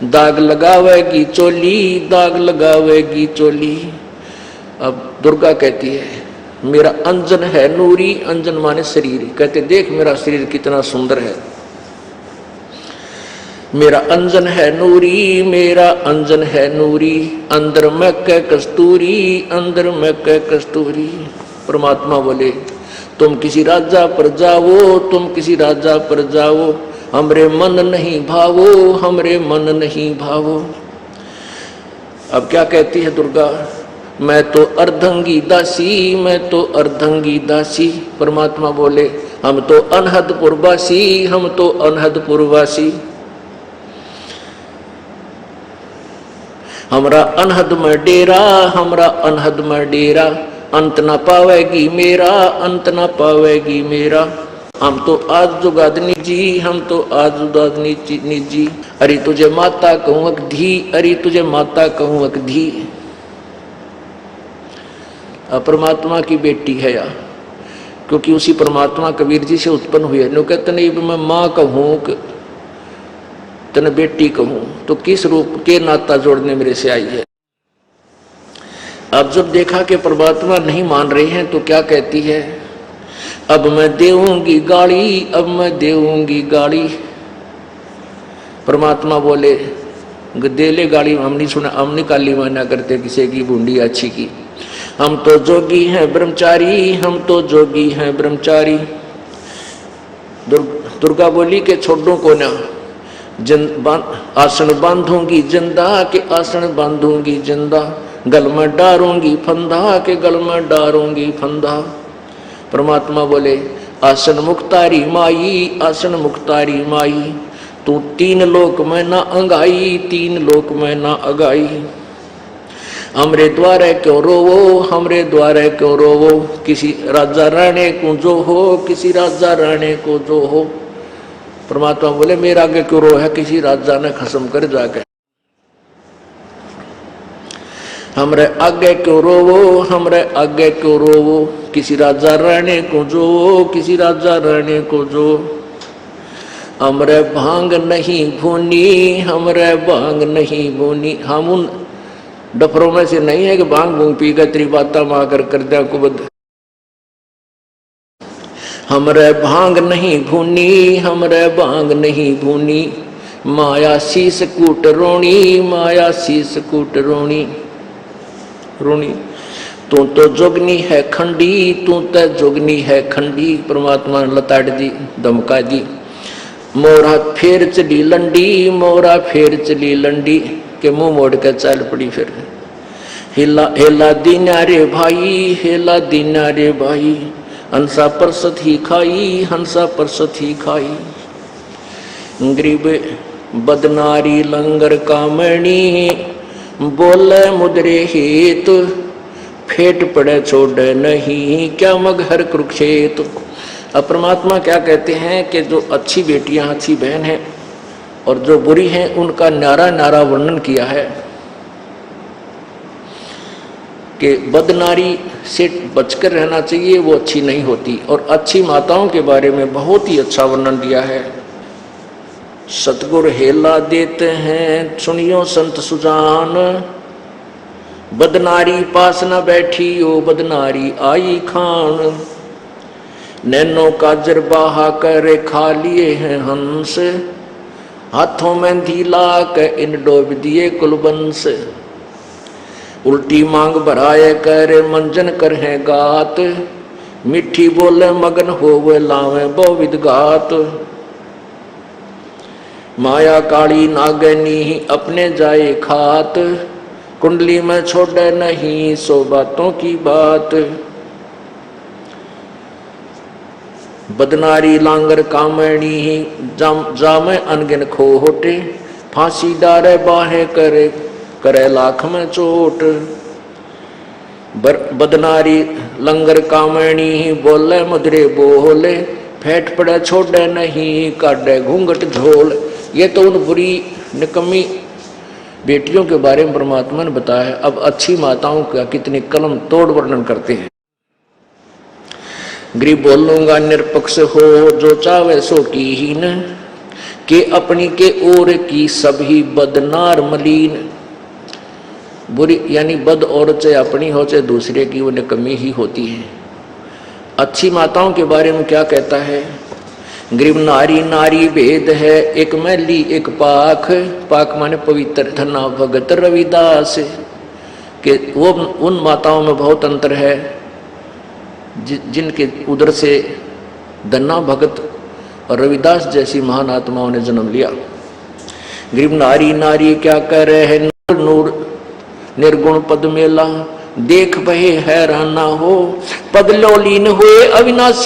दाग लगावेगी चोली, दाग लगावेगी चोली। अब दुर्गा कहती है मेरा अंजन है नूरी, अंजन माने शरीर, कहते देख मेरा शरीर कितना सुंदर है, मेरा अंजन है नूरी, मेरा अंजन है नूरी, अंदर में कै कस्तूरी, अंदर में कै कस्तूरी। परमात्मा बोले तुम किसी राजा पर जाओ, तुम किसी राजा पर जाओ, हमरे मन नहीं भावो, हमरे मन नहीं भावो। अब क्या कहती है दुर्गा, मैं तो अर्धंगी दासी, मैं तो अर्धंगी दासी। परमात्मा बोले हम तो अनहदपुर वासी, हम तो अनहदपुर वासी, हमरा अनहद में डेरा, हमरा अनहद में डेरा, अंत न पावेगी मेरा, अंत न पावेगी मेरा। हम तो आज जुगादनी जी, हम तो आज जुगादनी जी, अरे तुझे माता कहूँ अक धी, अरे तुझे माता कहूँ अक धी। परमात्मा की बेटी है या, क्योंकि उसी परमात्मा कबीर जी से उत्पन्न हुई है। नो कहते नहीं मैं माँ कहूँ तने बेटी कहूँ, तो किस रूप के नाता जोड़ने मेरे से आई है। अब जब देखा कि परमात्मा नहीं मान रहे हैं तो क्या कहती है, अब मैं देऊंगी गाड़ी, अब मैं देऊंगी गाड़ी। परमात्मा बोले दे ले गाड़ी, हम नहीं सुना, हम नहीं काली माना करते किसी की बूंदी अच्छी की, हम तो जोगी हैं ब्रह्मचारी, हम तो जोगी हैं ब्रह्मचारी। दुर्गा बोली के छोड़ो को ना, आसन बांधूंगी जिंदा के आसन बांधूंगी जिंदा, गल में डारूंगी फंदा के गल में डारूंगी फंदा। परमात्मा बोले आसन मुक्तारी माई, आसन मुक्तारी माई, तू तीन लोक में ना अंगाई, तीन लोक में ना अगाई। हमरे द्वारे क्यों रोवो, हमरे द्वारे क्यों रोवो, किसी राजा राणे को जो हो, किसी राजा राणे को जो हो। परमात्मा बोले मेरा आगे क्यों रो है, किसी राजा ने खसम कर जाके। हमरे आगे क्यों रोवो, हमरे आगे क्यों रोवो, किसी राजा राणे को जो, किसी राजा राणे को जो। हमरे भांग नहीं भूनी, हमरे भांग नहीं भूनी। हम उन डफरों में से नहीं है कि भांग भूंग पी कर तेरी बाता माँ कर दे कुबद। हमरे भांग नहीं भूनी, हमरे भांग नहीं भूनी, माया शीस कूट रोणी, माया शीस कूट रोणी रोणी। तू तो जोगनी है खंडी, तू तो जोगनी है खंडी। परमात्मा ने लताड़ दी, धमका दी। मोरा फेर चली लंडी, मोरा फेर चली लंडी, के मुंह मोड़ के चल पड़ी। फिर हिला हेला दीना रे भाई, हेला दीना रे भाई, हंसा परसत ही खाई, हंसा परसत ही खाई। गरीब बदनारी लंगर कामणी, बोले मुद्रे हेतु फेट पड़े छोड़े नहीं, क्या मगहर कुरुक्षेत्र। अब परमात्मा क्या कहते हैं कि जो अच्छी बेटियां अच्छी बहन हैं और जो बुरी हैं उनका न्यारा न्यारा वर्णन किया है कि बदनारी से बचकर रहना चाहिए, वो अच्छी नहीं होती। और अच्छी माताओं के बारे में बहुत ही अच्छा वर्णन दिया है। सतगुरु हेला देते हैं सुनियो संत सुजान, बदनारी पास न बैठी ओ बदनारी आई खान, नैनो काजर बाहा कर खा लिए हैं हंस, हाथों में धीला के इन डोब दिए कुलबंस, उल्टी मांग भराए कर मंजन कर है गात, मिठी बोले मगन होवे लावे बहुविध गात, माया काली नागनी अपने जाए खात, कुंडली में छोड़े नहीं सो बातों की बात, बदनारी लांगर कामणी जामे अनगिन खोटे, फांसी डारे बाहे करे करे लाख में चोट, बदनारी लंगर कामणी बोले मधुरे बोले, फेंट पड़े छोड़े नहीं काटे घूंघट झोल। ये तो उन बुरी निकम्मी बेटियों के बारे में परमात्मा ने बताया। अब अच्छी माताओं का कितनी कलम तोड़ वर्णन करते हैं। गरीब बोलूंगा निरपक्ष हो जो चावे सो की हीन, के अपनी के ओर की सभी बदनार मलीन। बुरी यानी बद औरत चाहे अपनी हो चाहे दूसरे की, वो निकम्मी ही होती है। अच्छी माताओं के बारे में क्या कहता है? गरीब नारी नारी भेद है, एक मैली एक पाख, पाख माने पवित्र, धना भगत रविदास, के वो उन माताओं में बहुत अंतर है जिनके उदर से धन्ना भगत और रविदास जैसी महान आत्माओं ने जन्म लिया। गरीब नारी नारी क्या कह रहे हैं, नूर नूर निर्गुण पद मेला, देख बहे हैरान ना हो, पद लो लीन हुए अविनाशी।